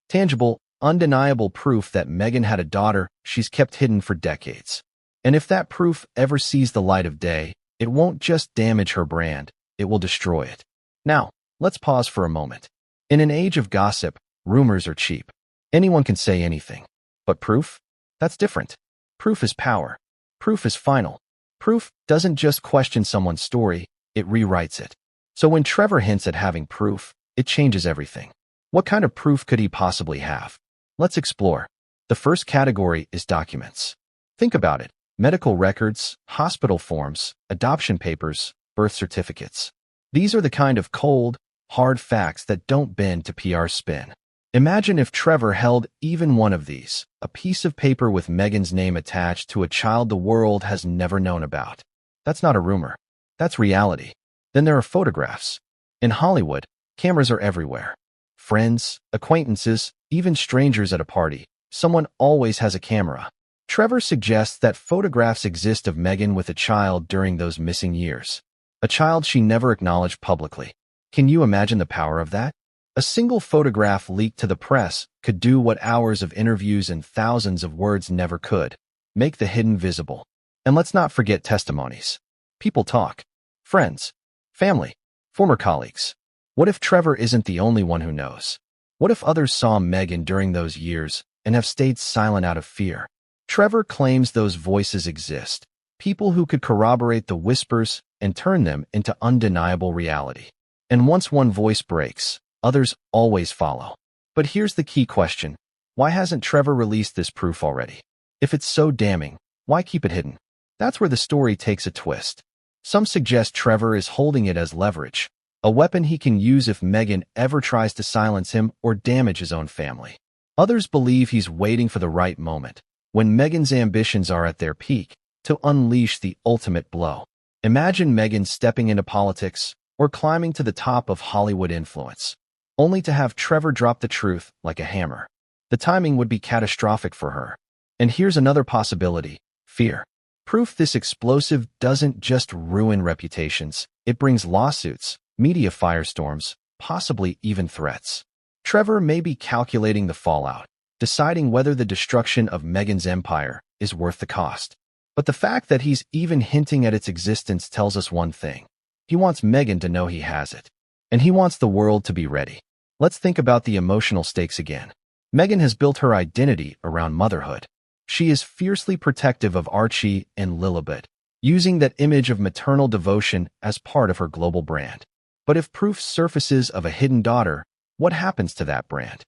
Tangible, undeniable proof that Meghan had a daughter she's kept hidden for decades. And if that proof ever sees the light of day, it won't just damage her brand, it will destroy it. Now, let's pause for a moment. In an age of gossip, rumors are cheap. Anyone can say anything. But proof? That's different. Proof is power. Proof is final. Proof doesn't just question someone's story, it rewrites it. So when Trevor hints at having proof, it changes everything. What kind of proof could he possibly have? Let's explore. The first category is documents. Think about it. Medical records, hospital forms, adoption papers, birth certificates. These are the kind of cold, hard facts that don't bend to PR spin. Imagine if Trevor held even one of these, a piece of paper with Meghan's name attached to a child the world has never known about. That's not a rumor. That's reality. Then there are photographs. In Hollywood, cameras are everywhere. Friends, acquaintances, even strangers at a party. Someone always has a camera. Trevor suggests that photographs exist of Meghan with a child during those missing years. A child she never acknowledged publicly. Can you imagine the power of that? A single photograph leaked to the press could do what hours of interviews and thousands of words never could. Make the hidden visible. And let's not forget testimonies. People talk. Friends. Family. Former colleagues. What if Trevor isn't the only one who knows? What if others saw Meghan during those years and have stayed silent out of fear? Trevor claims those voices exist. People who could corroborate the whispers and turn them into undeniable reality. And once one voice breaks, others always follow. But here's the key question. Why hasn't Trevor released this proof already? If it's so damning, why keep it hidden? That's where the story takes a twist. Some suggest Trevor is holding it as leverage, a weapon he can use if Meghan ever tries to silence him or damage his own family. Others believe he's waiting for the right moment, when Meghan's ambitions are at their peak, to unleash the ultimate blow. Imagine Meghan stepping into politics or climbing to the top of Hollywood influence, only to have Trevor drop the truth like a hammer. The timing would be catastrophic for her. And here's another possibility: fear. Proof this explosive doesn't just ruin reputations, it brings lawsuits, media firestorms, possibly even threats. Trevor may be calculating the fallout, deciding whether the destruction of Meghan's empire is worth the cost. But the fact that he's even hinting at its existence tells us one thing. He wants Meghan to know he has it. And he wants the world to be ready. Let's think about the emotional stakes again. Meghan has built her identity around motherhood. She is fiercely protective of Archie and Lilibet, using that image of maternal devotion as part of her global brand. But if proof surfaces of a hidden daughter, what happens to that brand?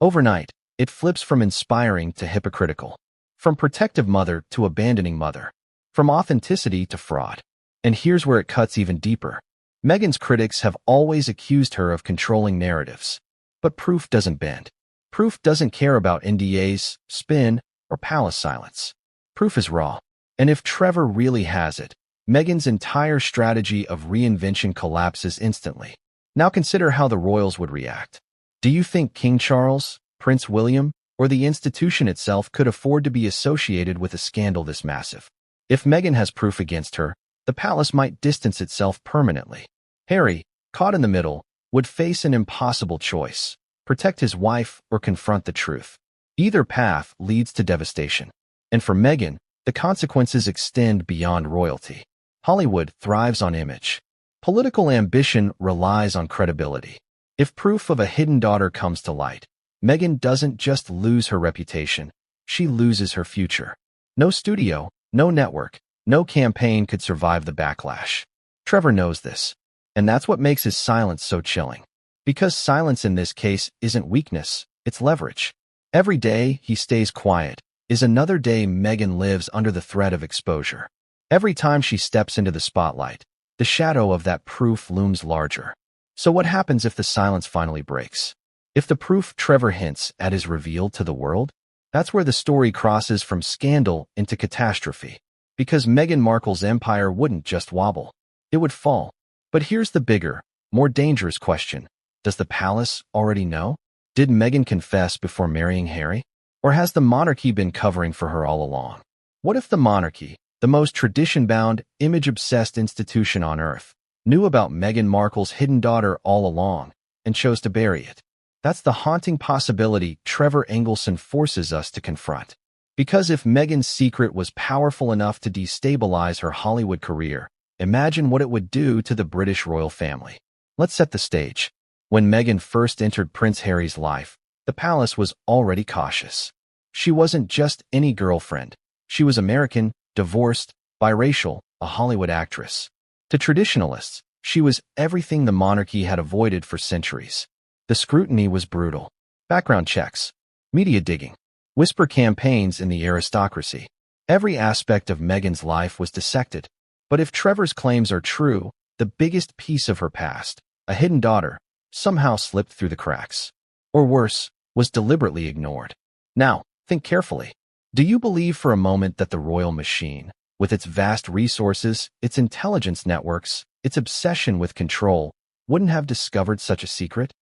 Overnight, it flips from inspiring to hypocritical, from protective mother to abandoning mother, from authenticity to fraud. And here's where it cuts even deeper. Meghan's critics have always accused her of controlling narratives. But proof doesn't bend. Proof doesn't care about NDAs, spin, or palace silence. Proof is raw. And if Trevor really has it, Meghan's entire strategy of reinvention collapses instantly. Now consider how the royals would react. Do you think King Charles, Prince William, or the institution itself could afford to be associated with a scandal this massive? If Meghan has proof against her, the palace might distance itself permanently. Harry, caught in the middle, would face an impossible choice: protect his wife or confront the truth. Either path leads to devastation. And for Meghan, the consequences extend beyond royalty. Hollywood thrives on image. Political ambition relies on credibility. If proof of a hidden daughter comes to light, Meghan doesn't just lose her reputation, she loses her future. No studio, no network, no campaign could survive the backlash. Trevor knows this. And that's what makes his silence so chilling. Because silence in this case isn't weakness, it's leverage. Every day he stays quiet is another day Meghan lives under the threat of exposure. Every time she steps into the spotlight, the shadow of that proof looms larger. So what happens if the silence finally breaks? If the proof Trevor hints at is revealed to the world? That's where the story crosses from scandal into catastrophe. Because Meghan Markle's empire wouldn't just wobble, it would fall. But here's the bigger, more dangerous question. Does the palace already know? Did Meghan confess before marrying Harry? Or has the monarchy been covering for her all along? What if the monarchy, the most tradition-bound, image-obsessed institution on earth, knew about Meghan Markle's hidden daughter all along and chose to bury it? That's the haunting possibility Trevor Engelson forces us to confront. Because if Meghan's secret was powerful enough to destabilize her Hollywood career, imagine what it would do to the British royal family. Let's set the stage. When Meghan first entered Prince Harry's life, the palace was already cautious. She wasn't just any girlfriend. She was American, divorced, biracial, a Hollywood actress. To traditionalists, she was everything the monarchy had avoided for centuries. The scrutiny was brutal. Background checks, media digging, whisper campaigns in the aristocracy. Every aspect of Meghan's life was dissected. But if Trevor's claims are true, the biggest piece of her past, a hidden daughter, somehow slipped through the cracks. Or worse, was deliberately ignored. Now, think carefully. Do you believe for a moment that the royal machine, with its vast resources, its intelligence networks, its obsession with control, wouldn't have discovered such a secret?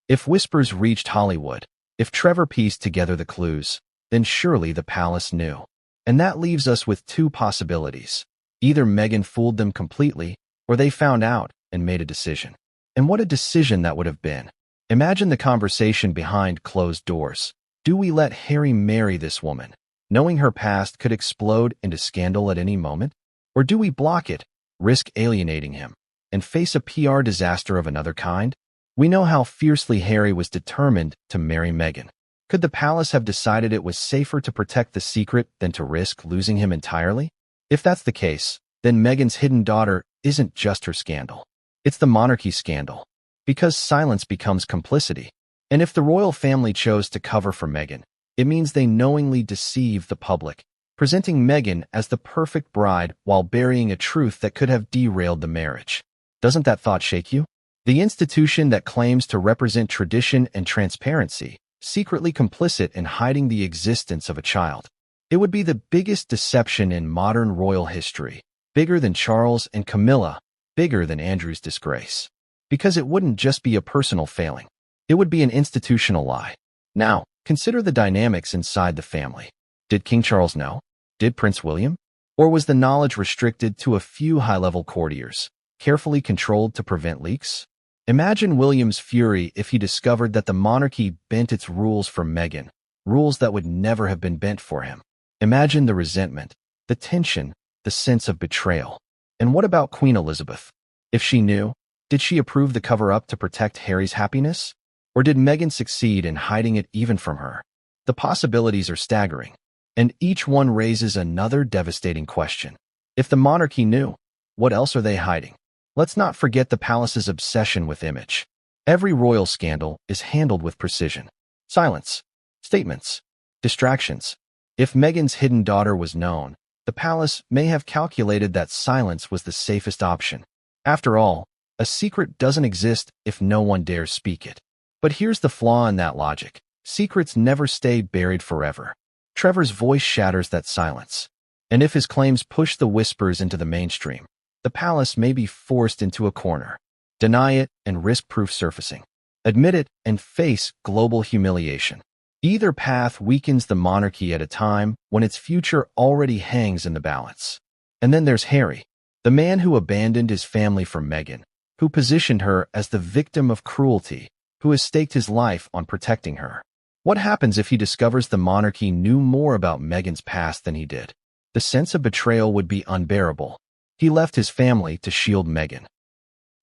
If whispers reached Hollywood, if Trevor pieced together the clues, then surely the palace knew. And that leaves us with two possibilities. Either Meghan fooled them completely, or they found out and made a decision. And what a decision that would have been. Imagine the conversation behind closed doors. Do we let Harry marry this woman, knowing her past could explode into scandal at any moment? Or do we block it, risk alienating him, and face a PR disaster of another kind? We know how fiercely Harry was determined to marry Meghan. Could the palace have decided it was safer to protect the secret than to risk losing him entirely? If that's the case, then Meghan's hidden daughter isn't just her scandal. It's the monarchy scandal. Because silence becomes complicity. And if the royal family chose to cover for Meghan, it means they knowingly deceived the public, presenting Meghan as the perfect bride while burying a truth that could have derailed the marriage. Doesn't that thought shake you? The institution that claims to represent tradition and transparency, secretly complicit in hiding the existence of a child. It would be the biggest deception in modern royal history, bigger than Charles and Camilla, bigger than Andrew's disgrace. Because it wouldn't just be a personal failing. It would be an institutional lie. Now, consider the dynamics inside the family. Did King Charles know? Did Prince William? Or was the knowledge restricted to a few high-level courtiers, carefully controlled to prevent leaks? Imagine William's fury if he discovered that the monarchy bent its rules for Meghan, rules that would never have been bent for him. Imagine the resentment, the tension, the sense of betrayal. And what about Queen Elizabeth? If she knew, did she approve the cover-up to protect Harry's happiness? Or did Meghan succeed in hiding it even from her? The possibilities are staggering, and each one raises another devastating question. If the monarchy knew, what else are they hiding? Let's not forget the palace's obsession with image. Every royal scandal is handled with precision. Silence, statements, distractions. If Meghan's hidden daughter was known, the palace may have calculated that silence was the safest option. After all, a secret doesn't exist if no one dares speak it. But here's the flaw in that logic. Secrets never stay buried forever. Trevor's voice shatters that silence. And if his claims push the whispers into the mainstream, the palace may be forced into a corner. Deny it and risk proof surfacing. Admit it and face global humiliation. Either path weakens the monarchy at a time when its future already hangs in the balance. And then there's Harry, the man who abandoned his family for Meghan, who positioned her as the victim of cruelty, who has staked his life on protecting her. What happens if he discovers the monarchy knew more about Meghan's past than he did? The sense of betrayal would be unbearable. He left his family to shield Meghan.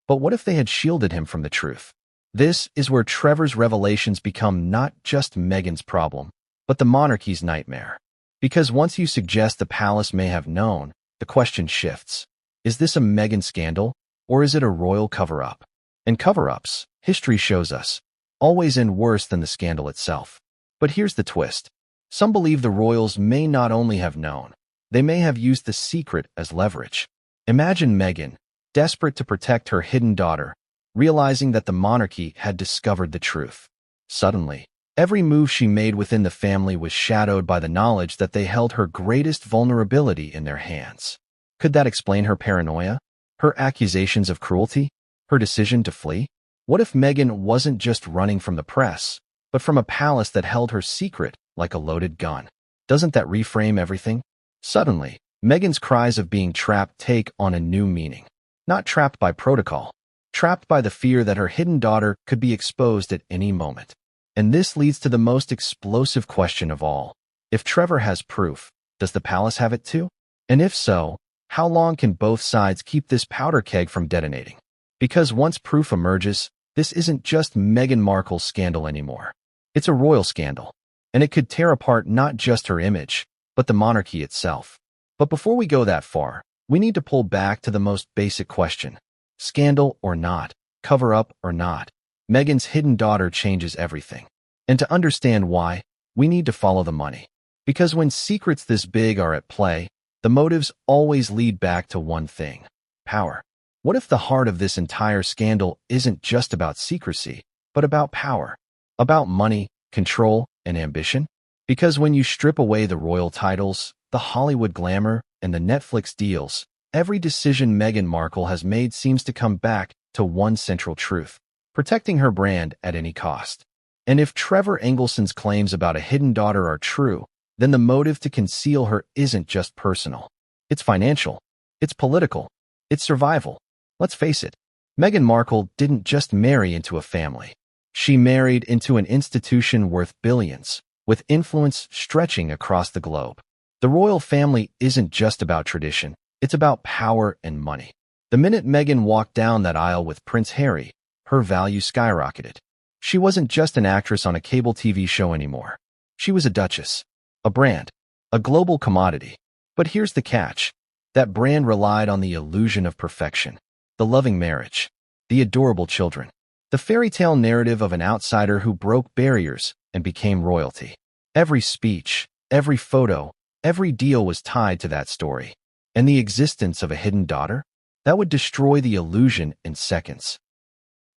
But what if they had shielded him from the truth? This is where Trevor's revelations become not just Meghan's problem, but the monarchy's nightmare. Because once you suggest the palace may have known, the question shifts. Is this a Meghan scandal, or is it a royal cover-up? And cover-ups, history shows us, always end worse than the scandal itself. But here's the twist. Some believe the royals may not only have known, they may have used the secret as leverage. Imagine Meghan, desperate to protect her hidden daughter, realizing that the monarchy had discovered the truth. Suddenly, every move she made within the family was shadowed by the knowledge that they held her greatest vulnerability in their hands. Could that explain her paranoia? Her accusations of cruelty? Her decision to flee? What if Meghan wasn't just running from the press, but from a palace that held her secret like a loaded gun? Doesn't that reframe everything? Suddenly, Meghan's cries of being trapped take on a new meaning. Not trapped by protocol, trapped by the fear that her hidden daughter could be exposed at any moment. And this leads to the most explosive question of all. If Trevor has proof, does the palace have it too? And if so, how long can both sides keep this powder keg from detonating? Because once proof emerges, this isn't just Meghan Markle's scandal anymore. It's a royal scandal, and it could tear apart not just her image, but the monarchy itself. But before we go that far, we need to pull back to the most basic question. Scandal or not, cover up or not, Meghan's hidden daughter changes everything. And to understand why, we need to follow the money. Because when secrets this big are at play, the motives always lead back to one thing: power. What if the heart of this entire scandal isn't just about secrecy, but about power? About money, control, and ambition? Because when you strip away the royal titles, the Hollywood glamour, and the Netflix deals, every decision Meghan Markle has made seems to come back to one central truth: protecting her brand at any cost. And if Trevor Engelson's claims about a hidden daughter are true, then the motive to conceal her isn't just personal. It's financial. It's political. It's survival. Let's face it, Meghan Markle didn't just marry into a family. She married into an institution worth billions, with influence stretching across the globe. The royal family isn't just about tradition, it's about power and money. The minute Meghan walked down that aisle with Prince Harry, her value skyrocketed. She wasn't just an actress on a cable TV show anymore. She was a duchess, a brand, a global commodity. But here's the catch. That brand relied on the illusion of perfection, the loving marriage, the adorable children, the fairy tale narrative of an outsider who broke barriers and became royalty. Every speech, every photo, every deal was tied to that story. And the existence of a hidden daughter? That would destroy the illusion in seconds.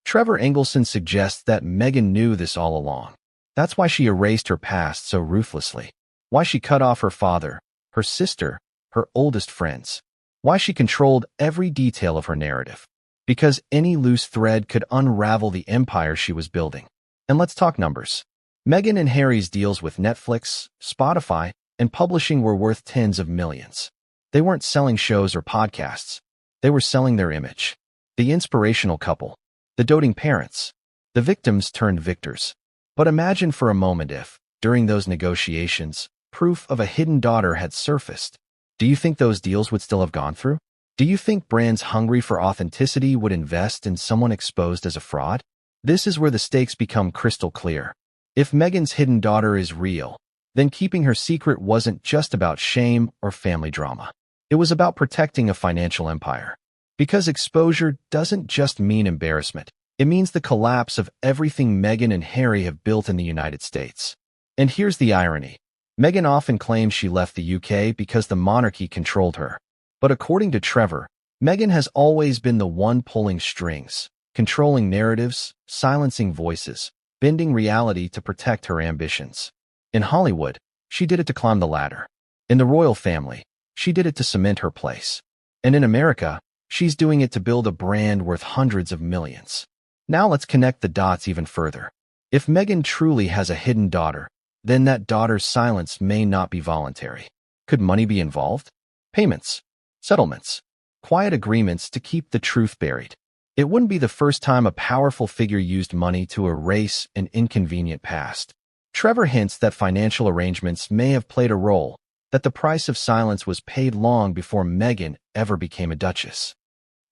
Trevor Engelson suggests that Meghan knew this all along. That's why she erased her past so ruthlessly. Why she cut off her father, her sister, her oldest friends. Why she controlled every detail of her narrative. Because any loose thread could unravel the empire she was building. And let's talk numbers. Meghan and Harry's deals with Netflix, Spotify, and publishing were worth tens of millions. They weren't selling shows or podcasts. They were selling their image. The inspirational couple. The doting parents. The victims turned victors. But imagine for a moment if, during those negotiations, proof of a hidden daughter had surfaced. Do you think those deals would still have gone through? Do you think brands hungry for authenticity would invest in someone exposed as a fraud? This is where the stakes become crystal clear. If Meghan's hidden daughter is real, then keeping her secret wasn't just about shame or family drama. It was about protecting a financial empire. Because exposure doesn't just mean embarrassment. It means the collapse of everything Meghan and Harry have built in the United States. And here's the irony. Meghan often claims she left the UK because the monarchy controlled her. But according to Trevor, Meghan has always been the one pulling strings, controlling narratives, silencing voices, bending reality to protect her ambitions. In Hollywood, she did it to climb the ladder. In the royal family, she did it to cement her place. And in America, she's doing it to build a brand worth hundreds of millions. Now let's connect the dots even further. If Meghan truly has a hidden daughter, then that daughter's silence may not be voluntary. Could money be involved? Payments, settlements, quiet agreements to keep the truth buried. It wouldn't be the first time a powerful figure used money to erase an inconvenient past. Trevor hints that financial arrangements may have played a role, that the price of silence was paid long before Meghan ever became a duchess.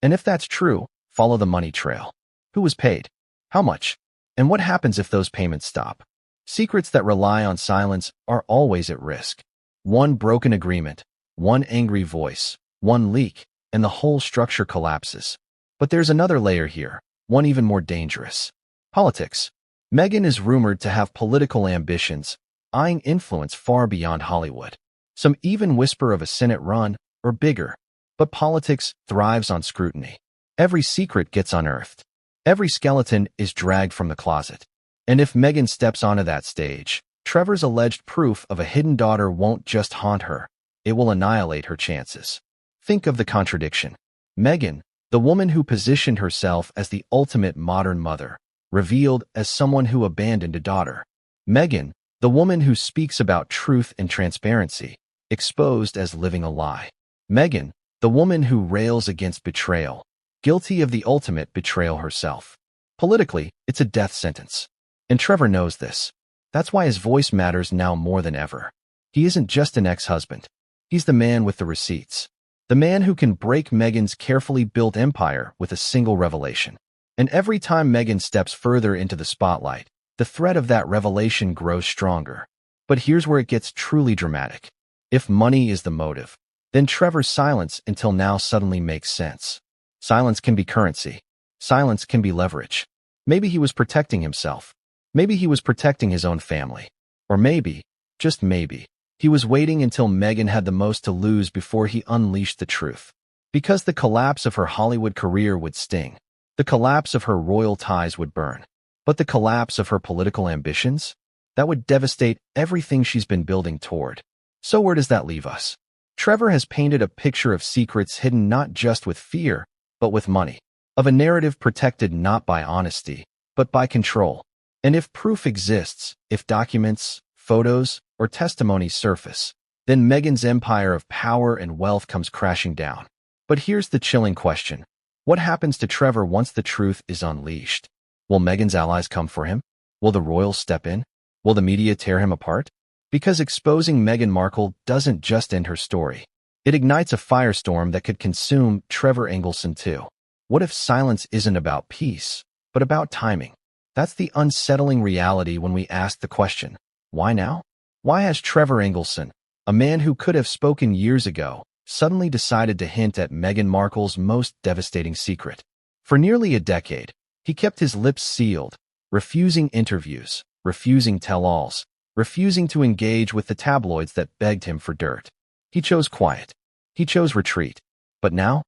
And if that's true, follow the money trail. Who was paid? How much? And what happens if those payments stop? Secrets that rely on silence are always at risk. One broken agreement, one angry voice, one leak, and the whole structure collapses. But there's another layer here, one even more dangerous. Politics. Meghan is rumored to have political ambitions, eyeing influence far beyond Hollywood. Some even whisper of a Senate run, or bigger. But politics thrives on scrutiny. Every secret gets unearthed. Every skeleton is dragged from the closet. And if Meghan steps onto that stage, Trevor's alleged proof of a hidden daughter won't just haunt her, it will annihilate her chances. Think of the contradiction. Meghan, the woman who positioned herself as the ultimate modern mother, revealed as someone who abandoned a daughter. Meghan, the woman who speaks about truth and transparency, exposed as living a lie. Meghan, the woman who rails against betrayal, guilty of the ultimate betrayal herself. Politically, it's a death sentence. And Trevor knows this. That's why his voice matters now more than ever. He isn't just an ex-husband. He's the man with the receipts. The man who can break Meghan's carefully built empire with a single revelation. And every time Meghan steps further into the spotlight, the threat of that revelation grows stronger. But here's where it gets truly dramatic. If money is the motive, then Trevor's silence until now suddenly makes sense. Silence can be currency. Silence can be leverage. Maybe he was protecting himself. Maybe he was protecting his own family. Or maybe, just maybe, he was waiting until Meghan had the most to lose before he unleashed the truth. Because the collapse of her Hollywood career would sting. The collapse of her royal ties would burn. But the collapse of her political ambitions? That would devastate everything she's been building toward. So where does that leave us? Trevor has painted a picture of secrets hidden not just with fear, but with money. Of a narrative protected not by honesty, but by control. And if proof exists, if documents, photos, or testimonies surface, then Meghan's empire of power and wealth comes crashing down. But here's the chilling question. What happens to Trevor once the truth is unleashed? Will Meghan's allies come for him? Will the royals step in? Will the media tear him apart? Because exposing Meghan Markle doesn't just end her story. It ignites a firestorm that could consume Trevor Engelson too. What if silence isn't about peace, but about timing? That's the unsettling reality when we ask the question, why now? Why has Trevor Engelson, a man who could have spoken years ago, suddenly decided to hint at Meghan Markle's most devastating secret? For nearly a decade, he kept his lips sealed, refusing interviews, refusing tell-alls, refusing to engage with the tabloids that begged him for dirt. He chose quiet. He chose retreat. But now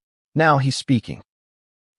he's speaking.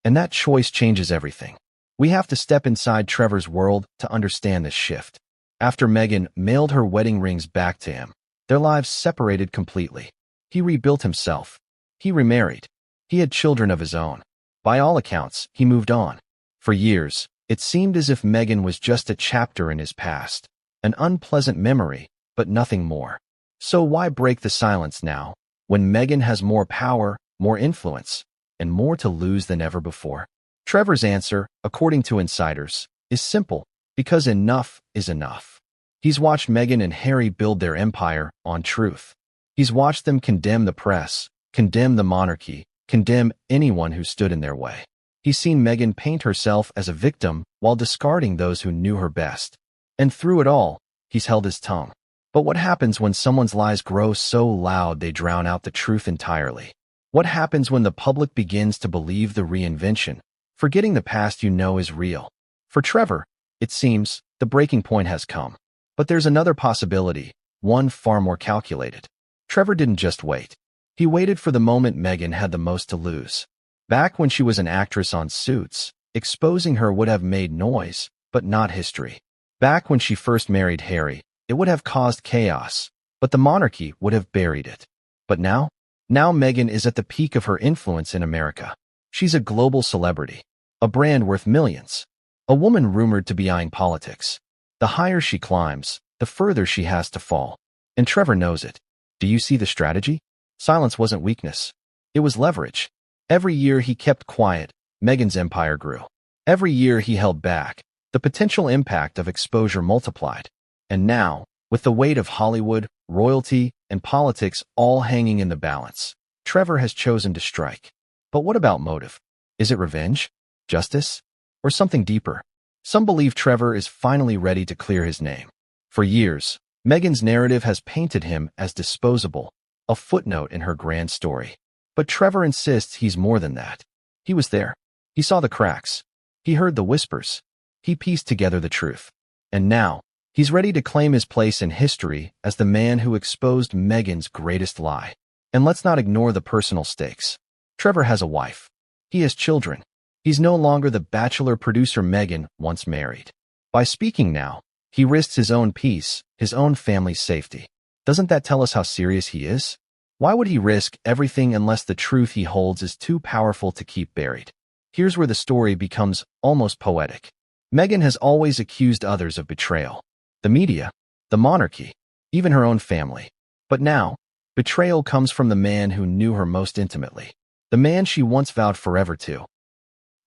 And that choice changes everything. We have to step inside Trevor's world to understand this shift. After Meghan mailed her wedding rings back to him, their lives separated completely. He rebuilt himself. He remarried. He had children of his own. By all accounts, he moved on. For years, it seemed as if Meghan was just a chapter in his past, an unpleasant memory, but nothing more. So why break the silence now, when Meghan has more power, more influence, and more to lose than ever before? Trevor's answer, according to insiders, is simple, because enough is enough. He's watched Meghan and Harry build their empire on truth. He's watched them condemn the press, condemn the monarchy, condemn anyone who stood in their way. He's seen Meghan paint herself as a victim while discarding those who knew her best. And through it all, he's held his tongue. But what happens when someone's lies grow so loud they drown out the truth entirely? What happens when the public begins to believe the reinvention, forgetting the past you know is real? For Trevor, it seems, the breaking point has come. But there's another possibility, one far more calculated. Trevor didn't just wait. He waited for the moment Meghan had the most to lose. Back when she was an actress on Suits, exposing her would have made noise, but not history. Back when she first married Harry, it would have caused chaos, but the monarchy would have buried it. But now Meghan is at the peak of her influence in America. She's a global celebrity, a brand worth millions, a woman rumored to be eyeing politics. The higher she climbs, the further she has to fall. And Trevor knows it. Do you see the strategy? Silence wasn't weakness. It was leverage. Every year he kept quiet, Meghan's empire grew. Every year he held back, the potential impact of exposure multiplied. And now, with the weight of Hollywood, royalty, and politics all hanging in the balance, Trevor has chosen to strike. But what about motive? Is it revenge? Justice? Or something deeper? Some believe Trevor is finally ready to clear his name. For years, Meghan's narrative has painted him as disposable, a footnote in her grand story. But Trevor insists he's more than that. He was there. He saw the cracks. He heard the whispers. He pieced together the truth. And now, he's ready to claim his place in history as the man who exposed Meghan's greatest lie. And let's not ignore the personal stakes. Trevor has a wife. He has children. He's no longer the bachelor producer Meghan once married. By speaking now, he risks his own peace, his own family's safety. Doesn't that tell us how serious he is? Why would he risk everything unless the truth he holds is too powerful to keep buried? Here's where the story becomes almost poetic. Meghan has always accused others of betrayal. The media, the monarchy, even her own family. But now, betrayal comes from the man who knew her most intimately. The man she once vowed forever to.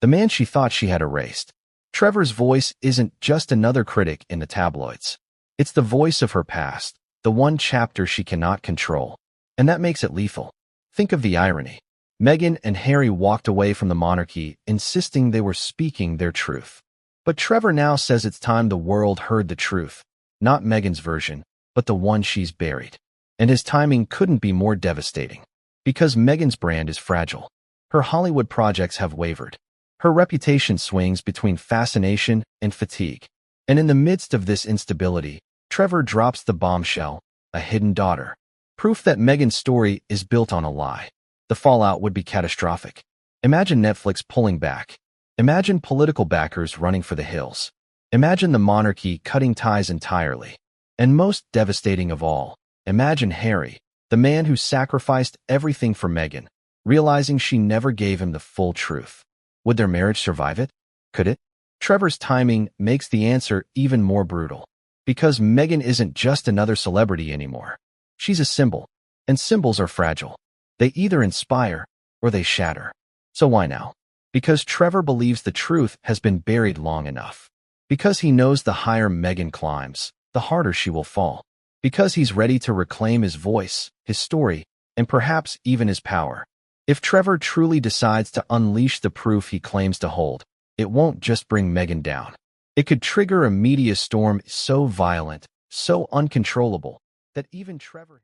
the man she thought she had erased. Trevor's voice isn't just another critic in the tabloids. It's the voice of her past, the one chapter she cannot control. And that makes it lethal. Think of the irony. Meghan and Harry walked away from the monarchy, insisting they were speaking their truth. But Trevor now says it's time the world heard the truth. Not Meghan's version, but the one she's buried. And his timing couldn't be more devastating. Because Meghan's brand is fragile. Her Hollywood projects have wavered. Her reputation swings between fascination and fatigue. And in the midst of this instability, Trevor drops the bombshell, a hidden daughter. Proof that Meghan's story is built on a lie. The fallout would be catastrophic. Imagine Netflix pulling back. Imagine political backers running for the hills. Imagine the monarchy cutting ties entirely. And most devastating of all, imagine Harry, the man who sacrificed everything for Meghan, realizing she never gave him the full truth. Would their marriage survive it? Could it? Trevor's timing makes the answer even more brutal. Because Meghan isn't just another celebrity anymore. She's a symbol, and symbols are fragile. They either inspire or they shatter. So why now? Because Trevor believes the truth has been buried long enough. Because he knows the higher Meghan climbs, the harder she will fall. Because he's ready to reclaim his voice, his story, and perhaps even his power. If Trevor truly decides to unleash the proof he claims to hold, it won't just bring Meghan down. It could trigger a media storm so violent, so uncontrollable, that even Trevor